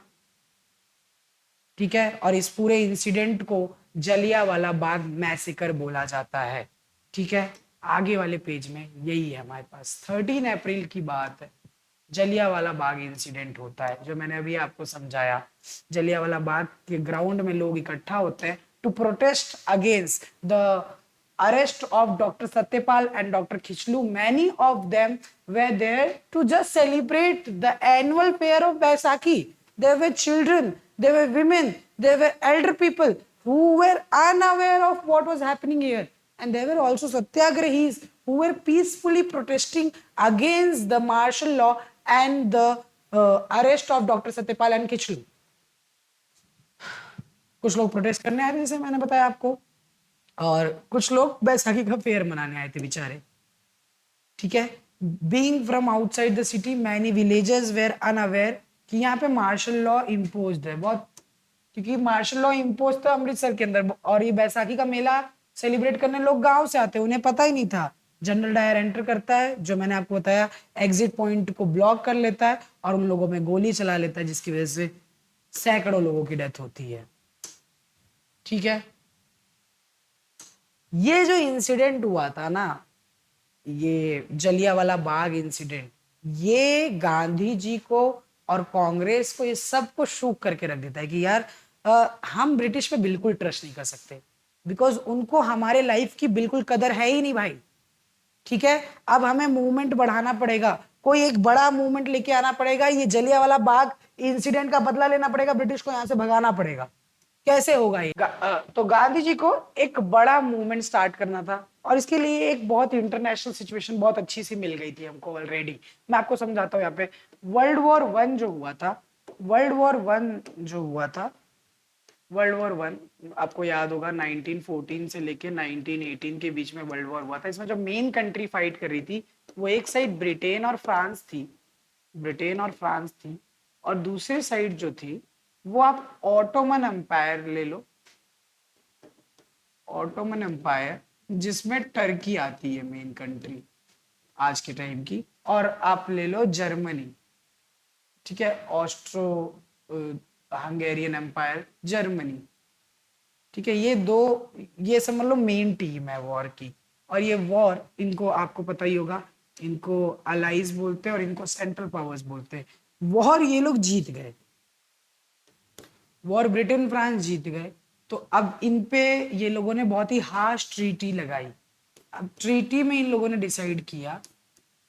ठीक है, और इस पूरे इंसिडेंट को जलियांवाला बाग मैसेकर बोला जाता है। ठीक है, आगे वाले पेज में यही है हमारे पास। 13 अप्रैल की बात है, जलियांवाला बाग इंसिडेंट होता है, जो मैंने अभी आपको समझाया। जलियांवाला बाग के ग्राउंड में लोग इकट्ठा होते हैं to protest against the arrest of Dr. Satyapal and Dr. Khichlu. Many of them were there to just celebrate the annual fair of Baisakhi. There were children, there were women, there were elder people who were unaware of what was happening here. And there were also satyagrahis who were peacefully protesting against the martial law and the arrest of Dr. Satyapal and Khichlu. कुछ लोग protest करने आए थे, जैसे मैंने बताया आपको, और कुछ लोग बैसाखी का फेयर मनाने आए थे बेचारे। ठीक है, being from outside the city many villages were unaware कि यहाँ पे मार्शल लॉ इम्पोज्ड है बहुत, क्योंकि मार्शल लॉ इम्पोज था अमृतसर के अंदर, और ये बैसाखी का मेला सेलिब्रेट करने लोग गांव से आते हैं, उन्हें पता ही नहीं था। जनरल डायर एंटर करता है, जो मैंने आपको बताया, एग्जिट पॉइंट को ब्लॉक कर लेता है और उन लोगों में गोली चला लेता है, जिसकी वजह से सैकड़ों लोगों की डेथ होती है। ठीक है, ये जो इंसिडेंट हुआ था ना, ये जलियांवाला बाग इंसिडेंट, ये गांधी जी को और कांग्रेस को, ये सबको शूक करके रख देता है कि यार हम ब्रिटिश पे बिल्कुल ट्रस्ट नहीं कर सकते, बिकॉज उनको हमारे लाइफ की बिल्कुल कदर है ही नहीं भाई। ठीक है, अब हमें मूवमेंट बढ़ाना पड़ेगा, कोई एक बड़ा मूवमेंट लेके आना पड़ेगा, ये जलियांवाला बाग इंसिडेंट का बदला लेना पड़ेगा, ब्रिटिश को यहां से भगाना पड़ेगा। कैसे होगा ये? तो गांधी जी को एक बड़ा मूवमेंट स्टार्ट करना था, और इसके लिए एक बहुत इंटरनेशनल सिचुएशन बहुत अच्छी सी मिल गई थी हमको ऑलरेडी। मैं आपको समझाता हूँ यहाँ पे। वर्ल्ड वॉर वन जो हुआ था, वर्ल्ड वॉर वन आपको याद होगा 1914 से लेके 1918 के बीच में वर्ल्ड वॉर हुआ था। इसमें जो मेन कंट्री फाइट कर रही थी, वो एक साइड ब्रिटेन और फ्रांस थी, और दूसरी साइड जो थी वो आप ऑटोमन एम्पायर ले लो, ऑटोमन एम्पायर, जिसमें टर्की आती है मेन कंट्री आज के टाइम की, और आप ले लो जर्मनी। ठीक है, ऑस्ट्रो हंगेरियन एम्पायर, जर्मनी। ठीक है, ये दो, ये समझ लो मेन टीम है वॉर की। और ये वॉर, इनको आपको पता ही होगा, इनको अलाइज बोलते हैं और इनको सेंट्रल पावर्स बोलते हैं। वॉर ये लोग जीत गए, वॉर ब्रिटेन फ्रांस जीत गए, तो अब इन पे ये लोगों ने बहुत ही हार्श ट्रीटी लगाई। अब ट्रीटी में इन लोगों ने डिसाइड किया,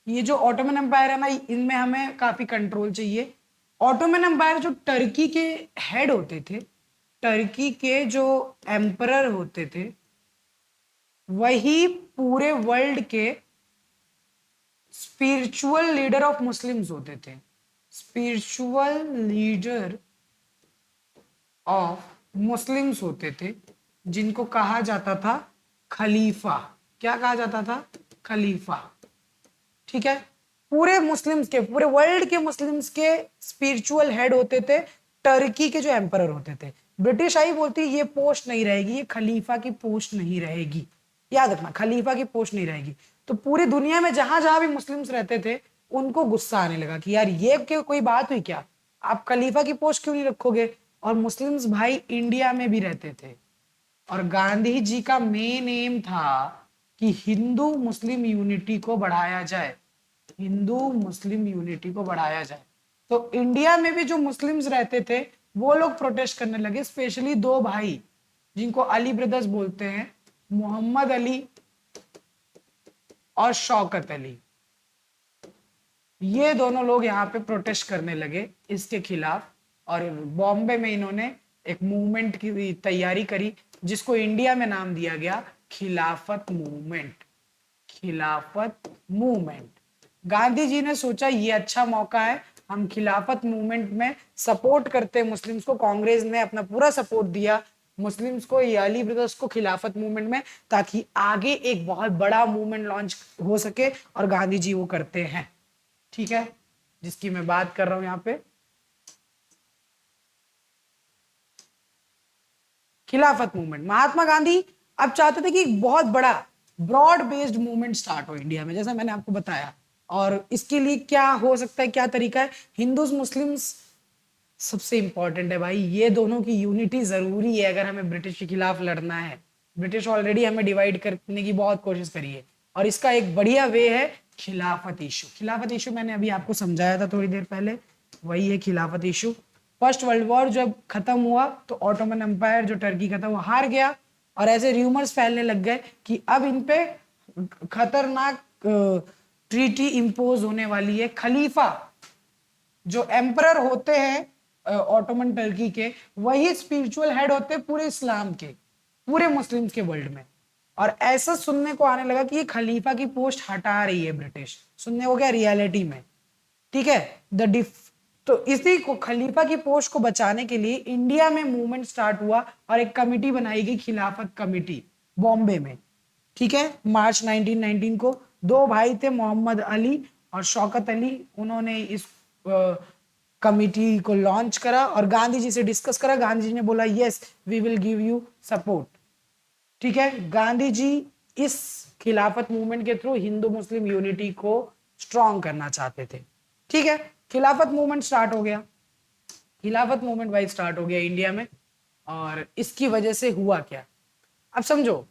ये जो ऑटोमन एम्पायर है ना, इनमें हमें काफी कंट्रोल चाहिए। ऑटोमन एम्पायर जो टर्की के हेड होते थे, टर्की के जो एम्परर होते थे, वही पूरे वर्ल्ड के स्पिरिचुअल लीडर ऑफ मुस्लिम्स होते थे। स्पिरिचुअल लीडर ऑफ मुस्लिम्स होते थे, जिनको कहा जाता था खलीफा। क्या कहा जाता था? खलीफा। ठीक है, पूरे मुस्लिम्स के, पूरे वर्ल्ड के मुस्लिम्स के स्पिरिचुअल हेड होते थे टर्की के जो एम्परर होते थे। ब्रिटिश आई बोलती ये पोस्ट नहीं रहेगी, ये खलीफा की पोस्ट नहीं रहेगी, याद रखना, खलीफा की पोस्ट नहीं रहेगी। तो पूरी दुनिया में जहां जहां भी मुस्लिम्स रहते थे, उनको गुस्सा आने लगा कि यार ये कोई बात हुई क्या, आप खलीफा की पोस्ट क्यों नहीं रखोगे? और मुस्लिम्स भाई इंडिया में भी रहते थे, और गांधी जी का मेन एम था कि हिंदू मुस्लिम यूनिटी को बढ़ाया जाए, हिंदू मुस्लिम यूनिटी को बढ़ाया जाए। तो इंडिया में भी जो मुस्लिम्स रहते थे, वो लोग प्रोटेस्ट करने लगे, स्पेशली दो भाई जिनको अली ब्रदर्स बोलते हैं, मोहम्मद अली और शौकत अली। ये दोनों लोग यहाँ पे प्रोटेस्ट करने लगे इसके खिलाफ, और बॉम्बे में इन्होंने एक मूवमेंट की तैयारी करी, जिसको इंडिया में नाम दिया गया खिलाफत मूवमेंट। खिलाफत मूवमेंट। गांधी जी ने सोचा ये अच्छा मौका है, हम खिलाफत मूवमेंट में सपोर्ट करते हैं मुस्लिम्स को। कांग्रेस ने अपना पूरा सपोर्ट दिया, मुस्लिम्स को या अली ब्रदर्स को खिलाफत मूवमेंट में, ताकि आगे एक बहुत बड़ा मूवमेंट लॉन्च हो सके, और गांधी जी वो करते हैं। ठीक है, जिसकी मैं बात कर रहा हूं यहाँ पे, खिलाफत मूवमेंट। महात्मा गांधी अब चाहते थे कि एक बहुत बड़ा ब्रॉड बेस्ड मूवमेंट स्टार्ट हो इंडिया में, जैसा मैंने आपको बताया। और इसके लिए क्या हो सकता है, क्या तरीका है? हिंदूज मुस्लिम्स सबसे इंपॉर्टेंट है भाई, ये दोनों की यूनिटी जरूरी है अगर हमें ब्रिटिश के खिलाफ लड़ना है। ब्रिटिश ऑलरेडी हमें डिवाइड करने की बहुत कोशिश करी है, और इसका एक बढ़िया वे है खिलाफत इशू। खिलाफत इशू मैंने अभी आपको समझाया था थोड़ी देर पहले, वही है खिलाफत इशू। फर्स्ट वर्ल्ड वॉर जब खत्म हुआ तो ऑटोमन एम्पायर जो टर्की का था वो हार गया, और ऐसे र्यूमर्स फैलने लग गए कि अब इन पे खतरनाक ट्रीटी इंपोज होने वाली है। खलीफा जो एम्परर होते हैं ऑटोमन टर्की के, वही स्पिरिचुअल हेड होते हैं पूरे इस्लाम के, पूरे मुस्लिम्स के वर्ल्ड में। और ऐसा सुनने को आने लगा कि ये खलीफा की पोस्ट हटा रही है ब्रिटिश, सुनने को क्या, रियलिटी में। ठीक है, तो इसी को खलीफा की पोस्ट को बचाने के लिए इंडिया में मूवमेंट स्टार्ट हुआ, और एक कमिटी बनाई गई, खिलाफत कमिटी, बॉम्बे में। ठीक है, मार्च 1919 को दो भाई थे, मोहम्मद अली और शौकत अली, उन्होंने इस कमिटी को लॉन्च करा और गांधी जी से डिस्कस करा। गांधी जी ने बोला yes we will give you support. ठीक है, गांधी जी इस खिलाफत मूवमेंट के थ्रू हिंदू मुस्लिम यूनिटी को स्ट्रॉन्ग करना चाहते थे। ठीक है, खिलाफत मूवमेंट स्टार्ट हो गया, खिलाफत मूवमेंट भाई स्टार्ट हो गया इंडिया में। और इसकी वजह से हुआ क्या, अब समझो।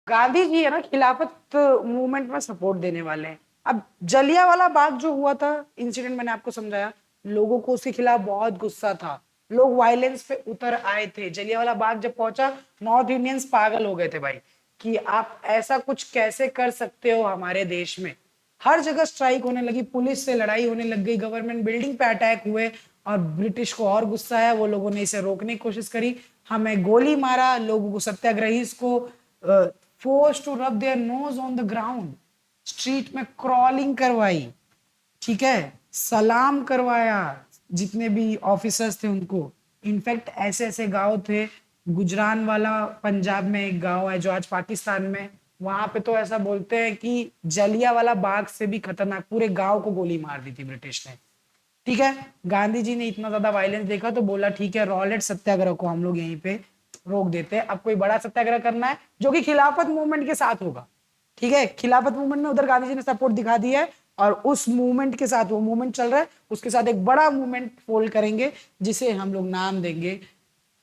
गांधी जी है ना खिलाफत मूवमेंट में सपोर्ट देने वाले हैं। अब जलियांवाला बाग जो हुआ था इंसिडेंट, मैंने आपको समझाया, लोगों को उसके खिलाफ बहुत गुस्सा था, लोग वायलेंस पे उतर आए थे। जलियांवाला बाग जब पहुंचा, नॉर्थ इंडियंस पागल हो गए थे भाई, कि आप ऐसा कुछ कैसे कर सकते हो हमारे देश में। हर जगह स्ट्राइक होने लगी, पुलिस से लड़ाई होने लग गई, गवर्नमेंट बिल्डिंग पे अटैक हुए, और ब्रिटिश को और गुस्सा आया, वो लोगों ने इसे रोकने की कोशिश करी, हमें गोली मारा, लोगों को, सत्याग्रही को force to rub their nose on the ground, street में क्रॉलिंग करवाई। ठीक है, सलाम करवाया जितने भी ऑफिसर्स थे उनको। इनफैक्ट ऐसे ऐसे गांव थे, गुजरान वाला पंजाब में एक गांव है जो आज पाकिस्तान में, वहां पे तो ऐसा बोलते हैं कि जलियांवाला बाग से भी खतरनाक, पूरे गांव को गोली मार दी थी ब्रिटिश ने। ठीक है, गांधी जी ने इतना ज्यादा वायलेंस देखा तो बोला ठीक है, रॉलेट सत्याग्रह को हम लोग यहीं पे रोक देते हैं। अब कोई बड़ा सत्याग्रह करना है जो कि खिलाफत मूवमेंट के साथ होगा। ठीक है, खिलाफत मूवमेंट में उधर गांधी जी ने सपोर्ट दिखा दिया है, और उस मूवमेंट के साथ, वो मूवमेंट चल रहा है, उसके साथ एक बड़ा मूवमेंट फोल्ड करेंगे, जिसे हम लोग नाम देंगे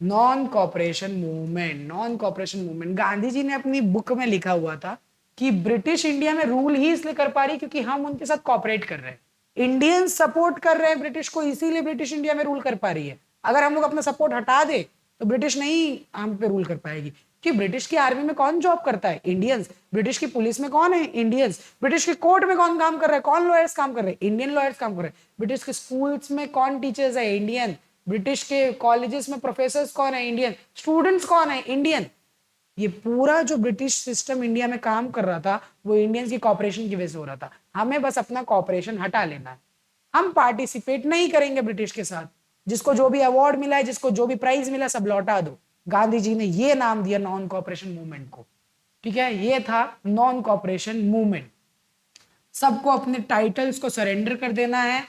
non cooperation movement. Non cooperation movement, Gandhi ji ने अपनी बुक में लिखा हुआ था कि ब्रिटिश इंडिया में रूल ही इसलिए कर पा रही क्योंकि हम उनके साथ कॉपरेट कर रहे हैं, इंडियन सपोर्ट कर रहे हैं ब्रिटिश को, इसीलिए ब्रिटिश इंडिया में रूल कर पा रही है। अगर हम लोग अपना सपोर्ट हटा दे तो ब्रिटिश नहीं हम पे रूल कर पाएगी। कि ब्रिटिश की आर्मी में कौन जॉब करता है, इंडियंस। ब्रिटिश की पुलिस में कौन है, इंडियंस। ब्रिटिश के कोर्ट में कौन काम कर रहा है, कौन लॉयर्स काम कर रहे हैं, इंडियन लॉयर्स काम कर रहे हैं। ब्रिटिश के स्कूल्स में कौन टीचर्स है, इंडियन। ब्रिटिश के कॉलेजेस में प्रोफेसर कौन है, इंडियन। स्टूडेंट्स कौन है, इंडियन। ये पूरा जो ब्रिटिश सिस्टम इंडिया में काम कर रहा था वो इंडियंस की कॉपरेशन की वजह से हो रहा था। हमें बस अपना कॉपरेशन हटा लेना है, हम पार्टिसिपेट नहीं करेंगे ब्रिटिश के साथ। जिसको जो भी अवार्ड मिला है, जिसको जो भी प्राइज मिला, सब लौटा दो। गांधी जी ने ये नाम दिया नॉन कॉपरेशन मूवमेंट को। ठीक है, ये था नॉन कॉपरेशन मूवमेंट। सबको अपने टाइटल्स को सरेंडर कर देना है।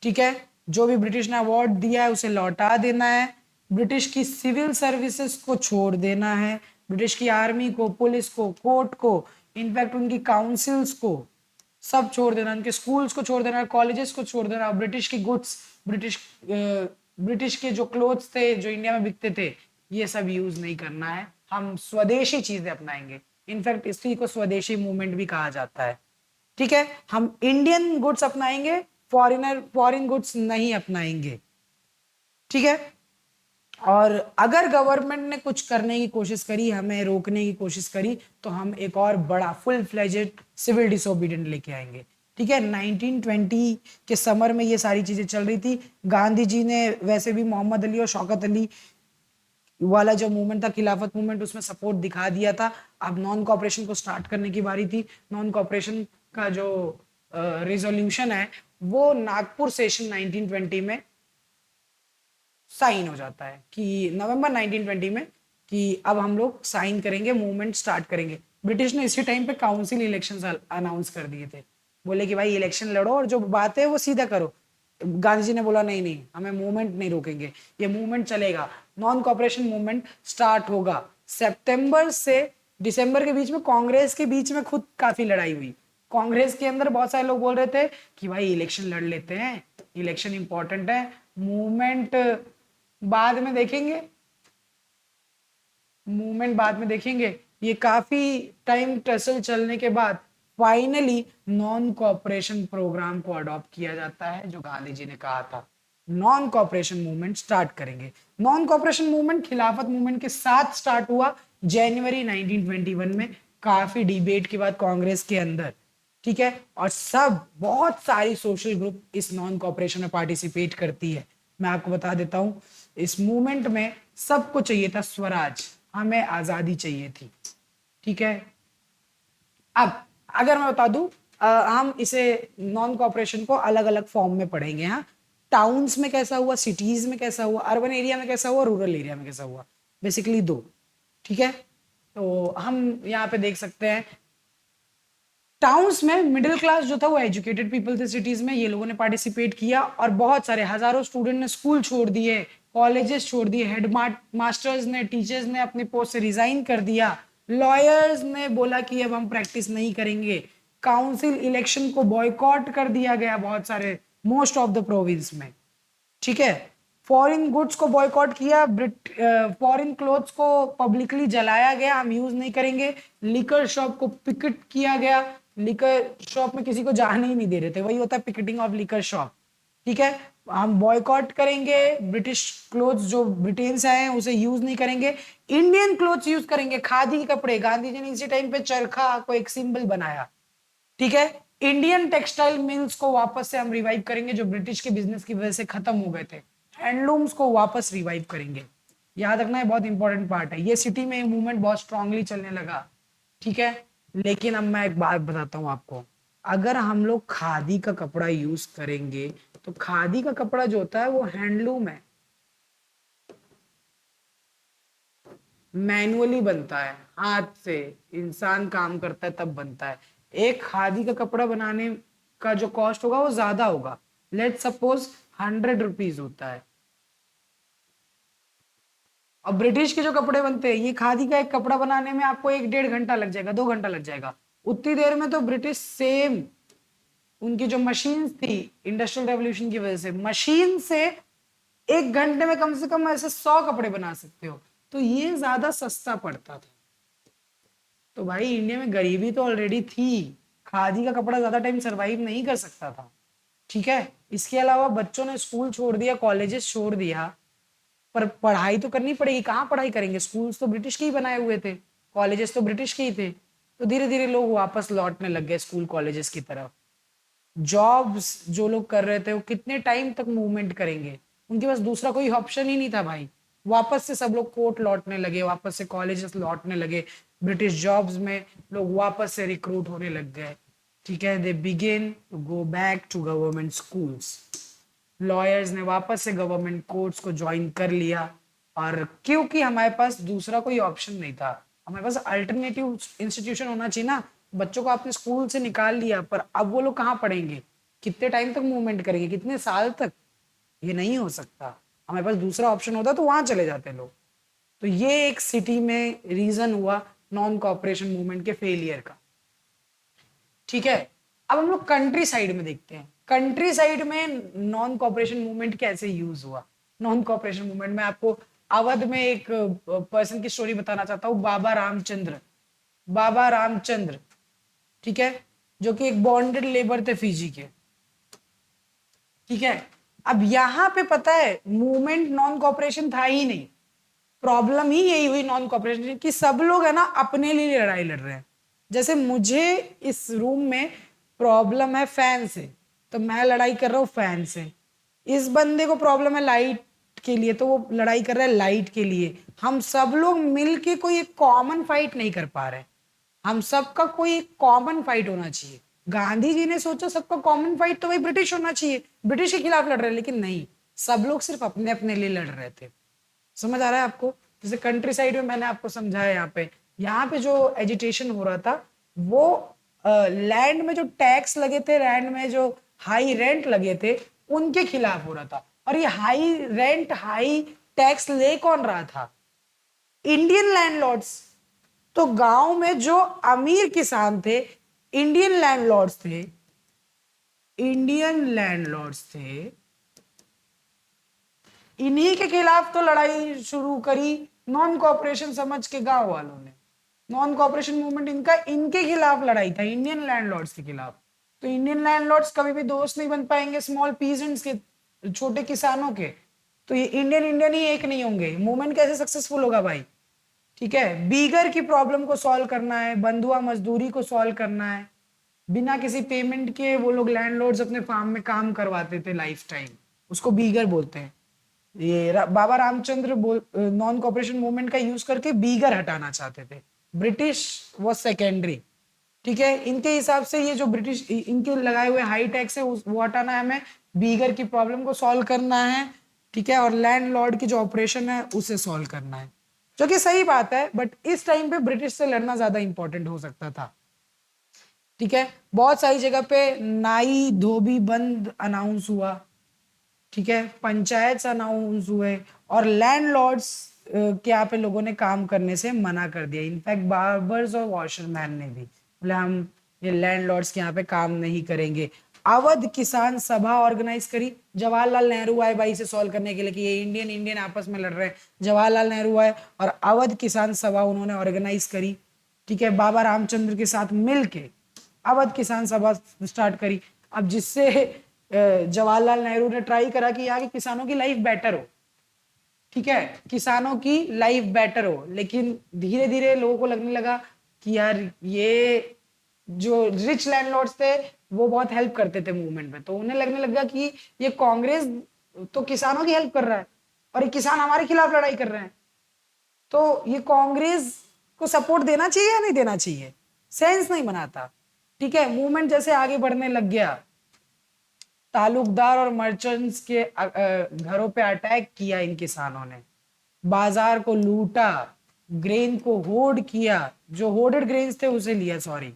ठीक है, जो भी ब्रिटिश ने अवार्ड दिया है उसे लौटा देना है। ब्रिटिश की सिविल सर्विसेज को छोड़ देना है, ब्रिटिश की आर्मी को, पुलिस को, कोर्ट को, इनफैक्ट उनकी काउंसिल्स को सब छोड़ देना, उनके स्कूल्स को छोड़ देना, कॉलेजेस को छोड़ देना। ब्रिटिश की गुड्स, ब्रिटिश के जो क्लोथ्स थे जो इंडिया में बिकते थे, ये सब यूज नहीं करना है। हम स्वदेशी चीजें अपनाएंगे। इनफैक्ट इसी को स्वदेशी मूवमेंट भी कहा जाता है। ठीक है, हम इंडियन गुड्स अपनाएंगे, फॉरेन गुड्स नहीं अपनाएंगे। ठीक है, और अगर गवर्नमेंट ने कुछ करने की कोशिश करी, हमें रोकने की कोशिश करी, तो हम एक और बड़ा फुल फ्लेजेड सिविल डिसोबीडियंट लेके आएंगे। ठीक है, 1920 के समर में ये सारी चीजें चल रही थी। गांधी जी ने वैसे भी मोहम्मद अली और शौकत अली वाला जो मूवमेंट था, खिलाफत मूवमेंट, उसमें सपोर्ट दिखा दिया था। अब नॉन कॉपरेशन को स्टार्ट करने की बारी थी। नॉन कॉपरेशन का जो रिजोल्यूशन है वो नागपुर सेशन 1920 में साइन हो जाता है कि नवंबर 1920 में कि अब हम लोग साइन करेंगे, मूवमेंट स्टार्ट करेंगे। ब्रिटिश ने इसी टाइम पे काउंसिल इलेक्शंस अनाउंस कर दिए थे, बोले कि भाई इलेक्शन लड़ो और जो बात है वो सीधा करो। गांधी जी ने बोला नहीं नहीं, हमें मूवमेंट नहीं रोकेंगे, ये मूवमेंट चलेगा। नॉन कॉपरेशन मूवमेंट स्टार्ट होगा। सितंबर से दिसंबर के बीच में कांग्रेस के बीच में खुद काफी लड़ाई हुई। कांग्रेस के अंदर बहुत सारे लोग बोल रहे थे कि भाई इलेक्शन लड़ लेते हैं, इलेक्शन इंपॉर्टेंट है, मूवमेंट बाद में देखेंगे, मूवमेंट बाद में देखेंगे। ये काफी टाइम टसल चलने के बाद फाइनली नॉन कॉपरेशन प्रोग्राम को अडॉप्ट किया जाता है, जो गांधी जी ने कहा था नॉन कॉपरेशन मूवमेंट स्टार्ट करेंगे। नॉन कॉपरेशन मूवमेंट खिलाफत मूवमेंट के साथ स्टार्ट हुआ जनवरी 1921 में, काफी डिबेट के बाद कांग्रेस के अंदर, ठीक है। और सब बहुत सारी सोशल ग्रुप इस नॉन कॉपरेशन में पार्टिसिपेट करती है। मैं आपको बता देता हूं, इस मूवमेंट में सबको चाहिए था स्वराज, हमें आजादी चाहिए थी, ठीक है। अब अगर मैं बता दूं, हम इसे नॉन कॉपरेशन को अलग अलग फॉर्म में पढ़ेंगे। हाँ, टाउन्स में कैसा हुआ, सिटीज में कैसा हुआ, अर्बन एरिया में कैसा हुआ, रूरल एरिया में कैसा हुआ, बेसिकली दो, ठीक है। तो हम यहाँ पे देख सकते हैं टाउन्स में मिडिल क्लास जो था वो एजुकेटेड पीपल थे, सिटीज में ये लोगों ने पार्टिसिपेट किया और बहुत सारे हजारों स्टूडेंट ने स्कूल छोड़ दिए, कॉलेजेस छोड़ दिए, हेड मास्टर्स ने, टीचर्स ने अपनी पोस्ट से रिजाइन कर दिया, लॉयर्स ने बोला कि अब हम प्रैक्टिस नहीं करेंगे, काउंसिल इलेक्शन को बॉयकॉट कर दिया गया बहुत सारे, मोस्ट ऑफ द प्रोविंस में, ठीक है। फॉरेन गुड्स को बॉयकॉट किया, फॉरेन क्लोथ्स को पब्लिकली जलाया गया, हम यूज नहीं करेंगे। लिकर शॉप को पिकेट किया गया, लिकर शॉप में किसी को जाने ही नहीं दे रहे थे, वही होता है पिकेटिंग ऑफ लिकर शॉप, ठीक है। हम बॉयकॉट करेंगे, ब्रिटिश क्लोथ्स जो ब्रिटेन से आए हैं उसे यूज नहीं करेंगे, इंडियन क्लोथ्स यूज करेंगे, खादी के कपड़े। गांधी जी ने इसी टाइम पे चरखा को एक सिंबल बनाया, ठीक है। इंडियन टेक्सटाइल मिल्स को वापस से हम रिवाइव करेंगे, जो ब्रिटिश के बिजनेस की वजह से खत्म हो गए थे। हैंडलूम्स को वापस रिवाइव करेंगे। याद रखना है, बहुत इंपॉर्टेंट पार्ट है। ये सिटी में मूवमेंट बहुत स्ट्रांगली चलने लगा, ठीक है। लेकिन अब मैं एक बात बताता हूं आपको, अगर हम लोग खादी का कपड़ा यूज करेंगे तो खादी का कपड़ा जो होता है वो हैंडलूम है, मैनुअली बनता है, हाथ से इंसान काम करता है तब बनता है। एक खादी का कपड़ा बनाने का जो कॉस्ट होगा वो ज्यादा होगा, लेट सपोज 100 रुपीज होता है। और ब्रिटिश के जो कपड़े बनते हैं, ये खादी का एक कपड़ा बनाने में आपको 1-1.5 घंटा लग जाएगा, 2 घंटा लग जाएगा। उतनी देर में तो ब्रिटिश सेम, उनकी जो मशीन थी इंडस्ट्रियल रेवोल्यूशन की वजह से, मशीन से 1 घंटे में कम से कम ऐसे 100 कपड़े बना सकते हो, तो ये ज्यादा सस्ता पड़ता था। तो भाई इंडिया में गरीबी तो ऑलरेडी थी, खादी का कपड़ा ज्यादा टाइम सरवाइव नहीं कर सकता था, ठीक है। इसके अलावा बच्चों ने स्कूल छोड़ दिया, कॉलेजेस छोड़ दिया, पर पढ़ाई तो करनी पड़ेगी, कहाँ पढ़ाई करेंगे, स्कूल्स तो ब्रिटिश के ही बनाए हुए थे, कॉलेजेस तो ब्रिटिश के ही थे। तो धीरे धीरे लोग वापस लौटने लग गए स्कूल कॉलेजेस की तरफ। जॉब्स जो लोग कर रहे थे वो कितने टाइम तक मूवमेंट करेंगे, उनके पास दूसरा कोई ऑप्शन ही नहीं था भाई। वापस से सब लोग कोर्ट लौटने लगे, वापस से कॉलेजेस लौटने लगे, ब्रिटिश जॉब्स में लोग वापस से रिक्रूट होने लग गए, ठीक है। They begin to go back to government schools, lawyers ने वापस से गवर्नमेंट कोर्ट्स को ज्वाइन कर लिया। और क्योंकि हमारे पास दूसरा कोई ऑप्शन नहीं था, हमारे पास अल्टरनेटिव इंस्टीट्यूशन होना चाहिए ना। बच्चों को आपने स्कूल से निकाल लिया, पर अब वो लोग कहाँ पढ़ेंगे, कितने टाइम तक मूवमेंट करेंगे, कितने साल तक, ये नहीं हो सकता। हमारे पास दूसरा ऑप्शन होता तो वहां चले जाते लोग। तो ये एक सिटी में रीजन हुआ नॉन कॉपरेशन मूवमेंट के फेलियर का, ठीक है। अब हम लोग कंट्री साइड में देखते हैं, कंट्री साइड में नॉन कॉपरेशन मूवमेंट कैसे यूज हुआ। नॉन कॉपरेशन मूवमेंट में आपको अवध में एक पर्सन की स्टोरी बताना चाहता हूँ, बाबा रामचंद्र। बाबा रामचंद्र, ठीक है, जो कि एक बॉन्डेड लेबर थे फिजी के, ठीक है। अब यहां पे पता है मूवमेंट नॉन कॉपरेशन था ही नहीं, प्रॉब्लम ही यही हुई नॉन कॉपरेशन कि सब लोग है ना अपने लिए लड़ाई लड़ रहे हैं। जैसे मुझे इस रूम में प्रॉब्लम है फैन से, तो मैं लड़ाई कर रहा हूँ फैन से। इस बंदे को प्रॉब्लम है लाइट के लिए, तो वो लड़ाई कर रहा है लाइट के लिए। हम सब लोग मिलके कोई एक कॉमन फाइट नहीं कर पा रहे, हम सबका कोई एक कॉमन फाइट होना चाहिए। गांधी जी ने सोचा सबका कॉमन फाइट तो भाई ब्रिटिश होना चाहिए, ब्रिटिश के खिलाफ लड़ रहे हैं, लेकिन नहीं, सब लोग सिर्फ अपने अपने लिए लड़ रहे थे। समझ आ रहा है आपको? जैसे कंट्री साइड में मैंने आपको समझाया, यहाँ पे जो एजिटेशन हो रहा था वो लैंड में जो टैक्स लगे थे, लैंड में जो हाई रेंट लगे थे उनके खिलाफ हो रहा था। और ये हाई रेंट हाई टैक्स ले कौन रहा था? Indian landlords. तो गांव में जो अमीर किसान थे, इंडियन लैंडलॉर्ड्स थे, इंडियन लैंडलॉर्ड्स थे, इन्हीं के खिलाफ तो लड़ाई शुरू करी नॉन कॉपरेशन समझ के गांव वालों ने। नॉन कॉपरेशन मूवमेंट इनका, इनके खिलाफ लड़ाई था, इंडियन लैंडलॉर्ड्स के खिलाफ। तो इंडियन लैंडलॉर्ड्स कभी भी दोस्त नहीं बन पाएंगे स्मॉल पीजेंट्स के, छोटे किसानों के। तो ये इंडियन इंडियन ही एक नहीं होंगे, मूवमेंट कैसे सक्सेसफुल होगा भाई? ठीक है, बीगर की प्रॉब्लम को सॉल्व करना है, बंधुआ मजदूरी को सॉल्व करना है। बिना किसी पेमेंट के वो लोग लैंडलॉर्ड्स अपने फार्म में काम करवाते थे लाइफ टाइम, उसको बीगर बोलते हैं। ये बाबा रामचंद्र नॉन कॉपरेशन मूवमेंट का यूज करके बीगर हटाना चाहते थे। ब्रिटिश वो सेकेंडरी। ठीक है, इनके हिसाब से ये जो ब्रिटिश इनके लगाए हुए हाई टैक्स है वो हटाना है हमें, बीगर की प्रॉब्लम को सॉल्व करना है। ठीक है, और लैंडलॉर्ड की जो ऑपरेशन है उसे सॉल्व करना है, जो कि सही बात है, बट इस टाइम पे ब्रिटिश से लड़ना ज्यादा इंपॉर्टेंट हो सकता था। ठीक है, बहुत सारी जगह पे नाई धोबी बंद अनाउंस हुआ। ठीक है, पंचायत अनाउंस हुए और लैंडलॉर्ड्स के यहाँ पे लोगों ने काम करने से मना कर दिया। इनफैक्ट बार्बर्स और वॉशरमैन ने भी बोले हम ये लैंडलॉर्ड्स के यहाँ पे काम नहीं करेंगे। अवध किसान सभा ऑर्गेनाइज करी, जवाहरलाल नेहरू आए भाई इसे सॉल्व करने के लिए कि ये इंडियन इंडियन आपस में लड़ रहे हैं। जवाहरलाल नेहरू आए और अवध किसान सभा उन्होंने ऑर्गेनाइज करी। ठीक है, बाबा रामचंद्र के साथ मिलके अवध किसान सभा स्टार्ट करी। अब जिससे जवाहरलाल नेहरू ने ट्राई करा कि यहाँ के किसानों की लाइफ बेटर हो। ठीक है, किसानों की लाइफ बेटर हो, लेकिन धीरे धीरे लोगों को लगने लगा कि यार ये जो रिच लैंडलॉर्ड्स थे वो बहुत हेल्प करते थे मूवमेंट में, तो उन्हें लगने लगा कि ये कांग्रेस तो किसानों की हेल्प कर रहा है और ये किसान हमारे खिलाफ लड़ाई कर रहे हैं, तो ये कांग्रेस को सपोर्ट देना चाहिए या नहीं देना चाहिए? सेंस नहीं बनाता। ठीक है, मूवमेंट जैसे आगे बढ़ने लग गया, तालुकदार और मर्चेंट्स के घरों पे अटैक किया इन किसानों ने, बाजार को लूटा, ग्रेन को होर्ड किया, जो होर्डेड ग्रेन्स थे उसे लिया, सॉरी।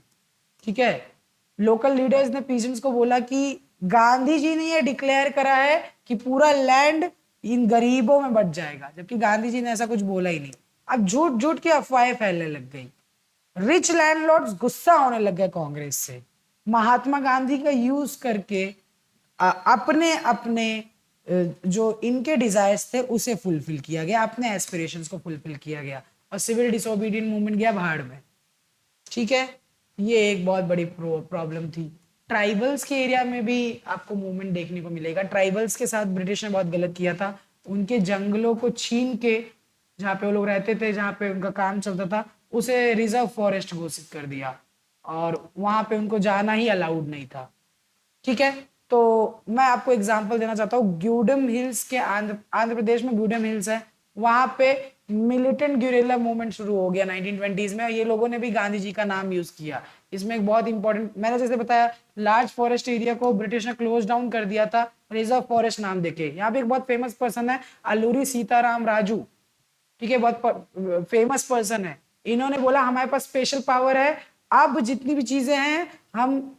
ठीक है, लोकल लीडर्स ने पीजेंट्स को बोला कि गांधी जी ने ये डिक्लेयर करा है कि पूरा लैंड इन गरीबों में बट जाएगा, जबकि गांधी जी ने ऐसा कुछ बोला ही नहीं। अब झूठ झूठ की अफवाहें फैलने लग गई, रिच लैंडलॉर्ड्स गुस्सा होने लग गए कांग्रेस से। महात्मा गांधी का यूज करके अपने अपने जो इनके डिजायर्स थे उसे फुलफिल किया गया, अपने एस्पिरेशंस को फुलफिल किया गया और सिविल डिसोबीडियंट मूवमेंट गया भाड़ में। ठीक है, ये एक बहुत बड़ी प्रॉब्लम थी। ट्राइबल्स के एरिया में भी आपको मूवमेंट देखने को मिलेगा। ट्राइबल्स के साथ ब्रिटिश ने बहुत गलत किया था, उनके जंगलों को छीन के जहाँ पे वो लोग रहते थे, जहाँ पे उनका काम चलता था, उसे रिजर्व फॉरेस्ट घोषित कर दिया और वहां पे उनको जाना ही अलाउड नहीं था। ठीक है, तो मैं आपको एग्जांपल देना चाहता हूँ, ग्यूडम हिल्स के आंध्र प्रदेश में ग्यूडम हिल्स है, वहां पे मिलिटेंट ग्यूरिल्ला मूवमेंट शुरू हो गया 1920s में। ये लोगों ने भी गांधी जी का नाम यूज किया। इसमें एक बहुत इंपॉर्टेंट, मैंने जैसे बताया, लार्ज फॉरेस्ट एरिया को ब्रिटिश ने क्लोज डाउन कर दिया था रिजर्व फॉरेस्ट नाम देके। यहाँ पे एक बहुत फेमस पर्सन है अलूरी सीताराम राजू। ठीक है, बहुत फेमस पर्सन है। इन्होंने बोला हमारे पास स्पेशल पावर है, अब जितनी भी चीजें हैं हम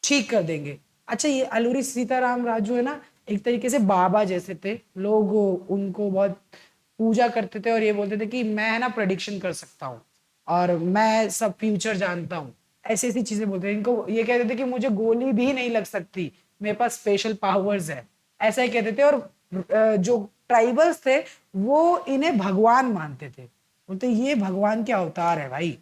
ठीक कर देंगे। अच्छा, ये अलूरी सीताराम राजू है ना, एक तरीके से बाबा जैसे थे, लोग उनको बहुत पूजा करते थे और ये बोलते थे कि मैं है ना प्रेडिक्शन कर सकता हूँ और मैं सब फ्यूचर जानता हूँ, ऐसी ऐसी चीजें बोलते थे। इनको ये कहते थे कि मुझे गोली भी नहीं लग सकती, मेरे पास स्पेशल पावर्स है, ऐसा ही कहते थे। और जो ट्राइबल्स थे वो इन्हें भगवान मानते थे, बोलते ये भगवान के अवतार है भाई।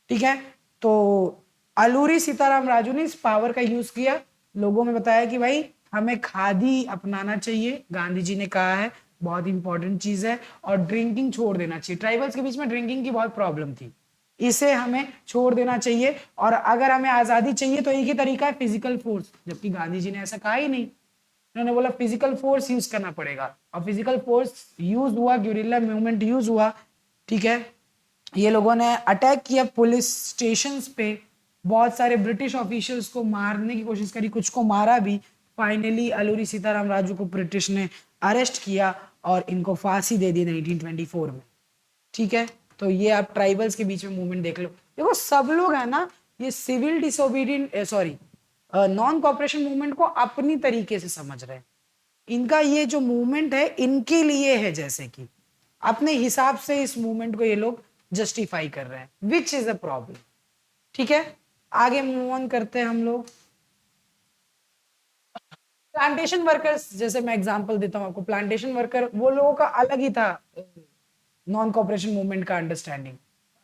ठीक है, तो अलूरी सीताराम राजू ने इस पावर का यूज किया, लोगों में बताया कि भाई हमें खादी अपनाना चाहिए, गांधी जी ने कहा है बहुत इंपॉर्टेंट चीज है, और ड्रिंकिंग छोड़ देना चाहिए। ट्राइबल्स के बीच में ड्रिंकिंग की बहुत प्रॉब्लम थी, इसे हमें छोड़ देना चाहिए, और अगर हमें आजादी चाहिए तो एक ही तरीका है फिजिकल फोर्स, जबकि गांधी जी ने ऐसा कहा ही नहीं। उन्होंने बोला फिजिकल फोर्स यूज करना पड़ेगा, और फिजिकल फोर्स यूज हुआ, ग्यूरिल्ला मूवमेंट यूज हुआ। ठीक है, ये लोगों ने अटैक किया पुलिस स्टेशंस पे, बहुत सारे ब्रिटिश ऑफिशियल्स को मारने की कोशिश करी, कुछ को मारा भी, फाइनली अलूरी सीताराम राजू को ब्रिटिश ने अरेस्ट किया और इनको फांसी दे दी 1924 में। ठीक है, तो ये आप ट्राइबल्स के बीच में मूवमेंट देख लो। देखो सब लोग है ना, ये civil disobedient sorry non cooperation movement को अपनी तरीके से समझ रहे हैं। इनका ये जो मूवमेंट है इनके लिए है, जैसे कि अपने हिसाब से इस मूवमेंट को ये लोग जस्टिफाई कर रहे हैं, विच इज अ प्रॉब्लम। ठीक है, आगे मूव ऑन करते हैं हम लोग। प्लांटेशन वर्कर्स, जैसे मैं एग्जांपल देता हूं आपको, प्लांटेशन वर्कर वो लोगों का अलग ही था नॉन कॉपरेशन मूवमेंट का अंडरस्टैंडिंग।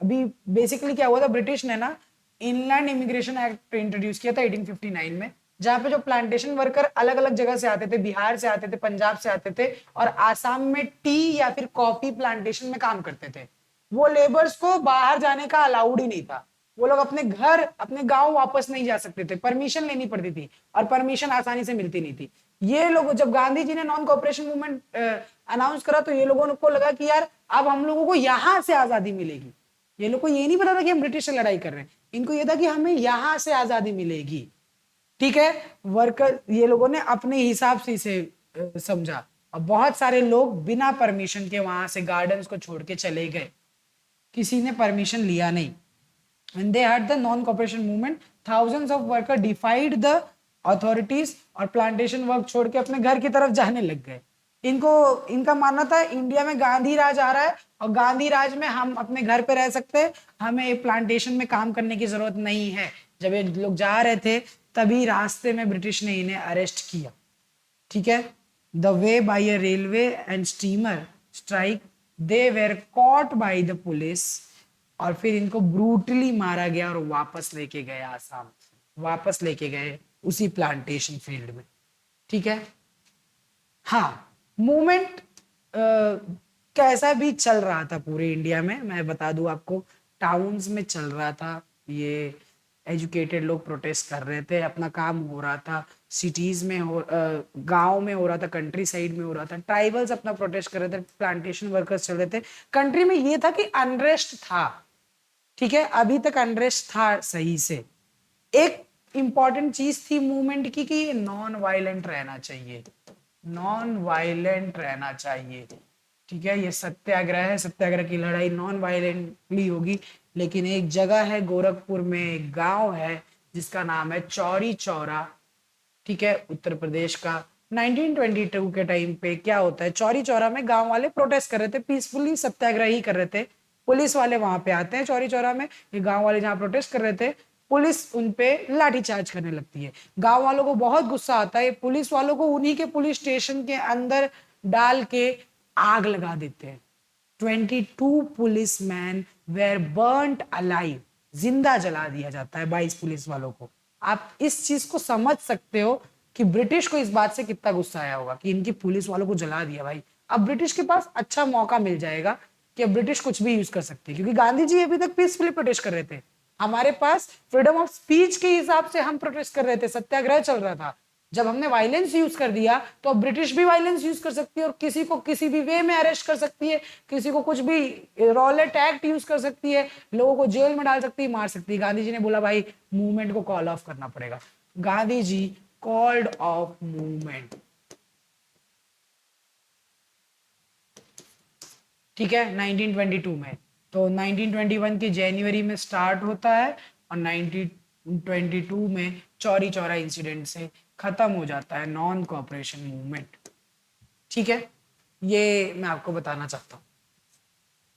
अभी बेसिकली क्या हुआ था, ब्रिटिश ने ना इनलैंड इमिग्रेशन एक्ट इंट्रोड्यूस किया था 1859 में, जहां पे जो प्लांटेशन वर्कर अलग अलग जगह से आते थे, बिहार से आते थे, पंजाब से आते थे, और आसाम में टी या फिर कॉफी प्लांटेशन में काम करते थे। वो लेबर्स को बाहर जाने का अलाउड ही नहीं था। वो लोग अपने घर अपने गांव वापस नहीं जा सकते थे, परमिशन लेनी पड़ती थी, और परमिशन आसानी से मिलती नहीं थी। ये लोग जब गांधी जी ने नॉन कॉपरेशन मूवमेंट अनाउंस करा, तो ये लोगों को लगा कि यार अब हम लोगों को यहां से आजादी मिलेगी। ये लोग को ये नहीं पता था कि हम ब्रिटिश से लड़ाई कर रहे हैं, इनको ये था कि हमें यहां से आजादी मिलेगी। ठीक है, वर्कर ये लोगों ने अपने हिसाब से इसे समझा, और बहुत सारे लोग बिना परमिशन के वहां से गार्डन्स को छोड़ के चले गए, किसी ने परमिशन लिया नहीं। When they had the non-cooperation movement, thousands of workers defied the authorities और प्लांटेशन वर्क छोड़ के अपने घर की तरफ जाने लग गए। इनको इनका मानना था इंडिया में गांधी राज आ रहा है, और गांधी राज में हम अपने घर पे रह सकते हैं, हमें प्लांटेशन में काम करने की जरूरत नहीं है। जब ये लोग जा रहे थे तभी रास्ते में ब्रिटिश ने इन्हें अरेस्ट किया। ठीक है, the way by a railway and steamer strike they were caught by the police, और फिर इनको ब्रूटली मारा गया और वापस लेके गए आसाम, वापस लेके गए उसी प्लांटेशन फील्ड में। ठीक है, हाँ मूवमेंट कैसा भी चल रहा था पूरे इंडिया में, मैं बता दूं आपको, टाउन्स में चल रहा था, ये एजुकेटेड लोग प्रोटेस्ट कर रहे थे, अपना काम हो रहा था, सिटीज में हो गांव में हो रहा था, कंट्री साइड में हो रहा था, ट्राइबल्स अपना प्रोटेस्ट कर रहे थे, प्लांटेशन वर्कर्स चल रहे थे। कंट्री में ये था कि अनरेस्ट था। ठीक है, अभी तक अनरेस्ट था सही से। एक इंपॉर्टेंट चीज थी मूवमेंट की कि नॉन वायलेंट रहना चाहिए, नॉन वायलेंट रहना चाहिए। ठीक है, ये सत्याग्रह है, सत्याग्रह की लड़ाई नॉन वायलेंटली होगी। लेकिन एक जगह है गोरखपुर में, एक गांव है जिसका नाम है चौरी चौरा। ठीक है, उत्तर प्रदेश का 1922 के टाइम पे क्या होता है, चौरी चौरा में गांव वाले प्रोटेस्ट कर रहे थे, पीसफुली सत्याग्रह ही कर रहे थे। पुलिस वाले वहां पे आते हैं चौरी चौरा में, ये गांव वाले जहां प्रोटेस्ट कर रहे थे, पुलिस उनपे लाठीचार्ज करने लगती है। गांव वालों को बहुत गुस्सा आता है, पुलिस वालों को उन्हीं के पुलिस स्टेशन के अंदर डाल के आग लगा देते हैं। 22 पुलिसमैन वेर बर्न्ट अलाइव, जिंदा जला दिया जाता है 22 पुलिस वालों को। आप इस चीज को समझ सकते हो कि ब्रिटिश को इस बात से कितना गुस्सा आया होगा कि इनकी पुलिस वालों को जला दिया भाई। अब ब्रिटिश के पास अच्छा मौका मिल जाएगा कि अब ब्रिटिश कुछ भी यूज कर सकती है, क्योंकि गांधी जी अभी तक पीसफुली प्रोटेस्ट कर रहे थे, हमारे पास फ्रीडम ऑफ स्पीच के हिसाब से हम प्रोटेस्ट कर रहे थे, सत्याग्रह चल रहा था। जब हमने वायलेंस यूज कर दिया तो अब ब्रिटिश भी वायलेंस यूज कर सकती है, और किसी को किसी भी वे में अरेस्ट कर सकती है, किसी को कुछ भी रॉलेट एक्ट यूज कर सकती है, लोगों को जेल में डाल सकती है, मार सकती है। गांधी जी ने बोला भाई मूवमेंट को कॉल ऑफ करना पड़ेगा। Gandhi ji called off movement. ठीक है, 1922 में। तो 1921 की जनवरी में स्टार्ट होता है, और 1922 में चौरी चौरा इंसिडेंट से खत्म हो जाता है नॉन कॉपरेशन मूवमेंट। ठीक है, ये मैं आपको बताना चाहता हूँ।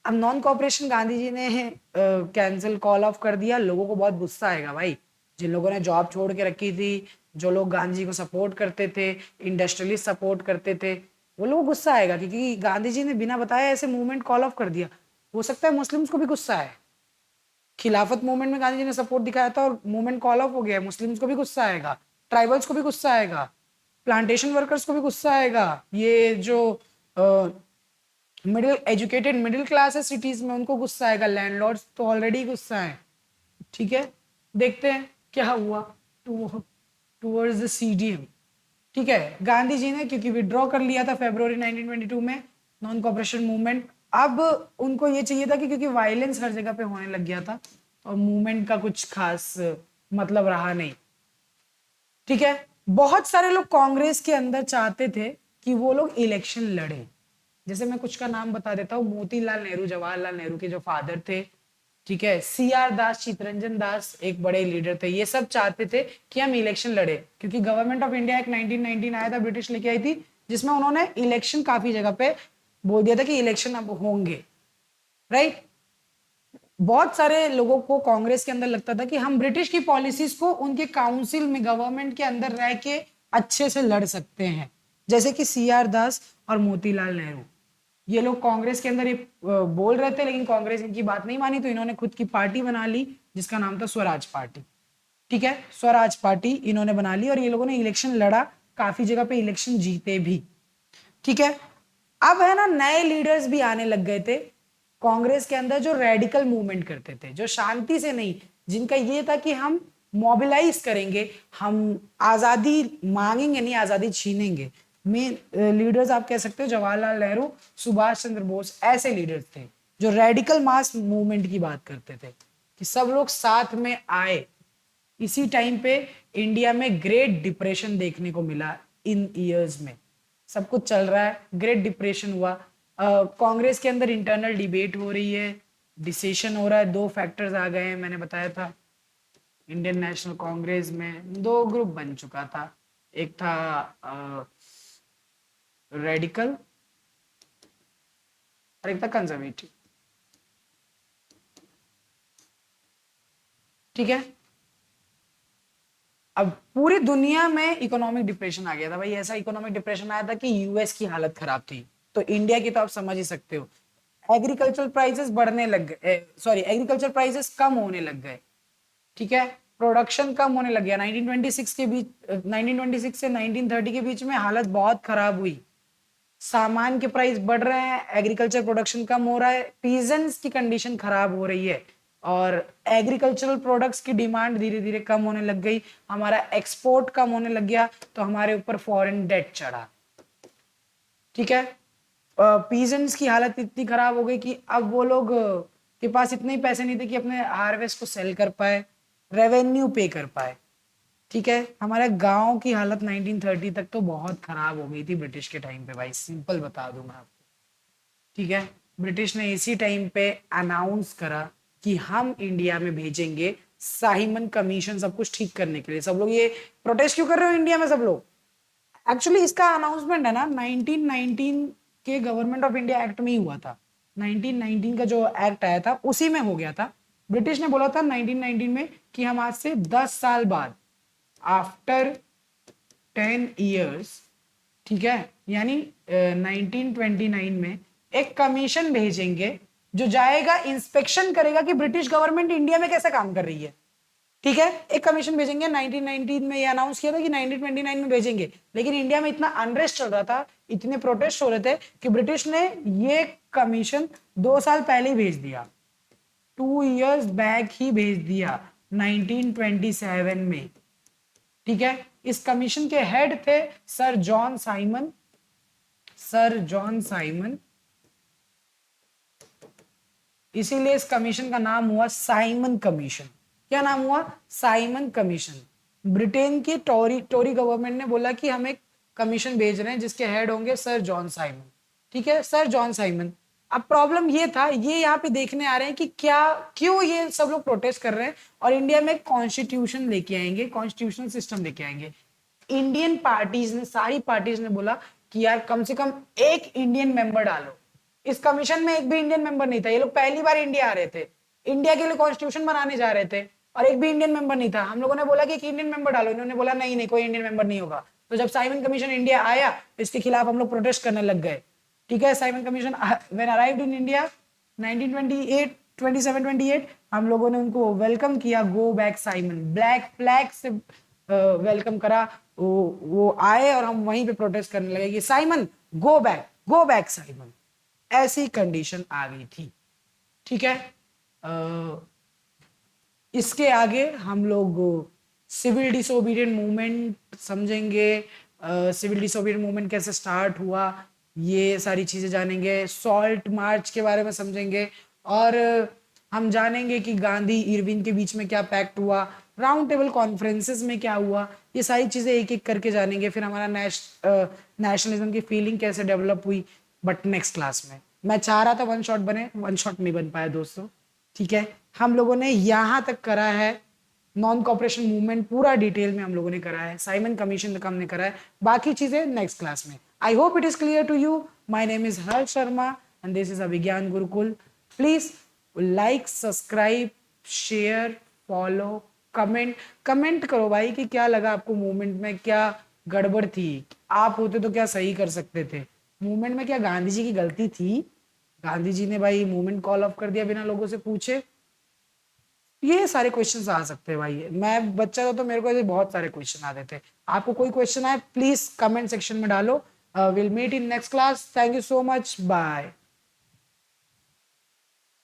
अब नॉन कॉपरेशन गांधी जी ने कैंसिल कॉल ऑफ कर दिया, लोगों को बहुत गुस्सा आएगा भाई, जिन लोगों ने जॉब छोड़ के रखी थी, जो लोग गांधी जी को सपोर्ट करते थे, इंडस्ट्रियलिस्ट सपोर्ट करते थे, वो लोग गुस्सा आएगा क्योंकि गांधी जी ने बिना बताए ऐसे मूवमेंट कॉल ऑफ कर दिया। हो सकता है मुस्लिम्स को भी गुस्सा है, खिलाफत मूवमेंट में गांधी जी ने सपोर्ट दिखाया था और मूवमेंट कॉल ऑफ हो गया, मुस्लिम्स को भी गुस्सा आएगा, ट्राइबल्स को भी गुस्सा आएगा, प्लांटेशन वर्कर्स को भी गुस्सा आएगा, ये जो मिडिल एजुकेटेड मिडिल क्लास है सिटीज में उनको गुस्सा आएगा, लैंडलॉर्ड्स तो ऑलरेडी गुस्सा है। ठीक है, देखते हैं क्या हुआ टूवर्ड्स द सीडीएम। ठीक है, गांधी जी ने क्योंकि विड्रॉ कर लिया था फरवरी 1922 में नॉन कॉपरेशन मूवमेंट, अब उनको ये चाहिए था कि क्योंकि वायलेंस हर जगह पे होने लग गया था और मूवमेंट का कुछ खास मतलब रहा नहीं। ठीक है, बहुत सारे लोग कांग्रेस के अंदर चाहते थे कि वो लोग इलेक्शन लड़े। जैसे मैं कुछ का नाम बता देता हूँ, मोतीलाल नेहरू, जवाहरलाल नेहरू के जो फादर थे, ठीक है, सीआर दास, चितरंजन दास एक बड़े लीडर थे। ये सब चाहते थे कि हम इलेक्शन लड़े, क्योंकि गवर्नमेंट ऑफ इंडिया एक 1919 आया था, ब्रिटिश लेके आई थी, जिसमें उन्होंने इलेक्शन काफी जगह पे बोल दिया था कि इलेक्शन अब होंगे, राइट। बहुत सारे लोगों को कांग्रेस के अंदर लगता था कि हम ब्रिटिश की पॉलिसीज को उनके काउंसिल में, गवर्नमेंट के अंदर रह के अच्छे से लड़ सकते हैं, जैसे कि सीआर दास और मोतीलाल नेहरू। ये लोग कांग्रेस के अंदर ये बोल रहे थे, लेकिन कांग्रेस इनकी बात नहीं मानी, तो इन्होंने खुद की पार्टी बना ली जिसका नाम था स्वराज पार्टी। ठीक है, स्वराज पार्टी इन्होंने बना ली और ये लोगों ने इलेक्शन लड़ा, काफी जगह पे इलेक्शन जीते भी। ठीक है, अब है ना, नए लीडर्स भी आने लग गए थे कांग्रेस के अंदर, जो रेडिकल मूवमेंट करते थे, जो शांति से नहीं, जिनका ये था कि हम मोबिलाइज करेंगे, हम आजादी मांगेंगे नहीं, आजादी छीनेंगे। मेन लीडर्स आप कह सकते हो जवाहरलाल नेहरू, सुभाष चंद्र बोस, ऐसे लीडर्स थे जो रेडिकल मास मूवमेंट की बात करते थे कि सब लोग साथ में आए। इसी टाइम पे इंडिया में ग्रेट डिप्रेशन देखने को मिला। इन ईयर्स में सब कुछ चल रहा है, ग्रेट डिप्रेशन हुआ, कांग्रेस के अंदर इंटरनल डिबेट हो रही है, डिसीजन हो रहा है, दो फैक्टर्स आ गए हैं, मैंने बताया था। इंडियन नेशनल कांग्रेस में दो ग्रुप बन चुका था, एक था रेडिकल और एक था कंजर्वेटिव। ठीक है, अब पूरी दुनिया में इकोनॉमिक डिप्रेशन आ गया था भाई, ऐसा इकोनॉमिक डिप्रेशन आया था कि यूएस की हालत खराब थी, तो इंडिया की तो आप समझ ही सकते हो। एग्रीकल्चर प्राइसेस बढ़ने लग गए, सॉरी, एग्रीकल्चर प्राइसेस कम होने लग गए। ठीक है, प्रोडक्शन कम होने लग गया। 1926 के बीच, 1926 से 1930 के बीच में हालत बहुत खराब हुई। सामान के प्राइस बढ़ रहे हैं, एग्रीकल्चर प्रोडक्शन कम हो रहा है, पीजेंट्स की कंडीशन खराब हो रही है, और एग्रीकल्चरल प्रोडक्ट्स की डिमांड धीरे धीरे कम होने लग गई, हमारा एक्सपोर्ट कम होने लग गया, तो हमारे ऊपर फॉरेन डेट चढ़ा। ठीक है, पीजेंट्स की हालत इतनी खराब हो गई कि अब वो लोग के पास इतने ही पैसे नहीं थे कि अपने हार्वेस्ट को सेल कर पाए, रेवेन्यू पे कर पाए। ठीक है, हमारे गांव की हालत 1930 तक तो बहुत खराब हो गई थी ब्रिटिश के टाइम पे भाई, सिंपल बता दूं मैं आपको। ठीक है, ब्रिटिश ने इसी टाइम पे अनाउंस करा कि हम इंडिया में भेजेंगे साइमन कमीशन सब कुछ ठीक करने के लिए। सब लोग ये प्रोटेस्ट क्यों कर रहे हो इंडिया में सब लोग? एक्चुअली इसका अनाउंसमेंट है ना 1919 के गवर्नमेंट ऑफ इंडिया एक्ट में ही हुआ था। 1919 का जो एक्ट आया था उसी में हो गया था। ब्रिटिश ने बोला था 1919 में कि हम आज से 10 साल बाद, आफ्टर 10 ईयर्स, ठीक है, यानी 1929 में एक कमीशन भेजेंगे जो जाएगा, इंस्पेक्शन करेगा कि ब्रिटिश गवर्नमेंट इंडिया में कैसे काम कर रही है। ठीक है, एक कमीशन भेजेंगे। 1919 में ये अनाउंस किया था कि 1929 में भेजेंगे, लेकिन इंडिया में इतना अनरेस्ट चल रहा था, इतने प्रोटेस्ट हो रहे थे कि ब्रिटिश ने ये कमीशन 2 साल पहले ही भेज दिया, 2 इयर्स बैक ही भेज दिया, 1927 में। ठीक है, इस कमीशन के हेड थे sir John Simon, sir John Simon, इसीलिए इस कमीशन का नाम हुआ साइमन कमीशन। क्या नाम हुआ? Simon commission. ब्रिटेन की टोरी गवर्नमेंट ने बोला कि हम एक कमीशन भेज रहे हैं जिसके हेड होंगे सर जॉन साइमन। ठीक है, सर जॉन साइमन। अब प्रॉब्लम ये था, ये यहाँ पे देखने आ रहे हैं कि क्या, क्यों ये सब लोग प्रोटेस्ट कर रहे हैं और इंडिया में कॉन्स्टिट्यूशन लेके आएंगे, कॉन्स्टिट्यूशनल सिस्टम लेके आएंगे। इंडियन पार्टीज ने, सारी पार्टीज ने बोला कि यार कम से कम एक इंडियन मेंबर डालो। इस कमीशन में एक भी इंडियन मेंबर नहीं था, ये लोग पहली बार इंडिया आ रहे थे, इंडिया के लिए कॉन्स्टिट्यूशन बनाने जा रहे थे और एक भी इंडियन मेंबर नहीं था। हम लोगों ने बोला कि एक इंडियन मेंबर डालो, इन्होंने बोला नहीं नहीं, कोई इंडियन मेंबर नहीं होगा। तो जब साइमन कमीशन इंडिया आया, इसके खिलाफ हम लोग प्रोटेस्ट करने लग गए। ठीक है, Simon commission when arrived in India 1928, 27-28, हम लोगों ने उनको वेलकम किया, go back Simon, black flag से वेलकम करा। वो आए और हम वहीं पे प्रोटेस्ट करने लगे कि साइमन गो बैक साइमन। ऐसी कंडीशन आ गई थी। ठीक है, इसके आगे हम लोग सिविल डिसोबीडियंट मूवमेंट समझेंगे, सिविल डिसोबीडियंट मूवमेंट कैसे स्टार्ट हुआ, ये सारी चीजें जानेंगे। सॉल्ट मार्च के बारे में समझेंगे और हम जानेंगे कि गांधी इरविन के बीच में क्या पैक्ट हुआ, राउंड टेबल कॉन्फ्रेंसेस में क्या हुआ, ये सारी चीजें एक एक करके जानेंगे। फिर हमारा नेशनलिज्म की फीलिंग कैसे डेवलप हुई, बट नेक्स्ट क्लास में। मैं चाह रहा था वन शॉट बने, वन शॉट नहीं बन पाया दोस्तों, ठीक है। हम लोगों ने यहाँ तक करा है, नॉन कॉपरेशन मूवमेंट पूरा डिटेल में हम लोगों ने करा है, साइमन कमीशन तक हमने करा है, बाकी चीजें नेक्स्ट क्लास में। I hope it is clear to you. My name is Harsh Sharma and this is Abhigyan Gurukul. Please like, subscribe, share, follow, comment. Comment करो भाई कि क्या लगा आपको मूवमेंट में, क्या गड़बड़ थी, आप होते तो क्या सही कर सकते थे मूवमेंट में, क्या गांधी जी की गलती थी, गांधी जी ने भाई मूवमेंट कॉल ऑफ कर दिया बिना लोगों से पूछे। ये सारे क्वेश्चंस आ सकते हैं भाई, मैं बच्चा था तो मेरे को ऐसे बहुत सारे क्वेश्चन आते थे। आपको कोई क्वेश्चन आए प्लीज कमेंट सेक्शन में डालो। Will meet in next class. Thank you so much, bye.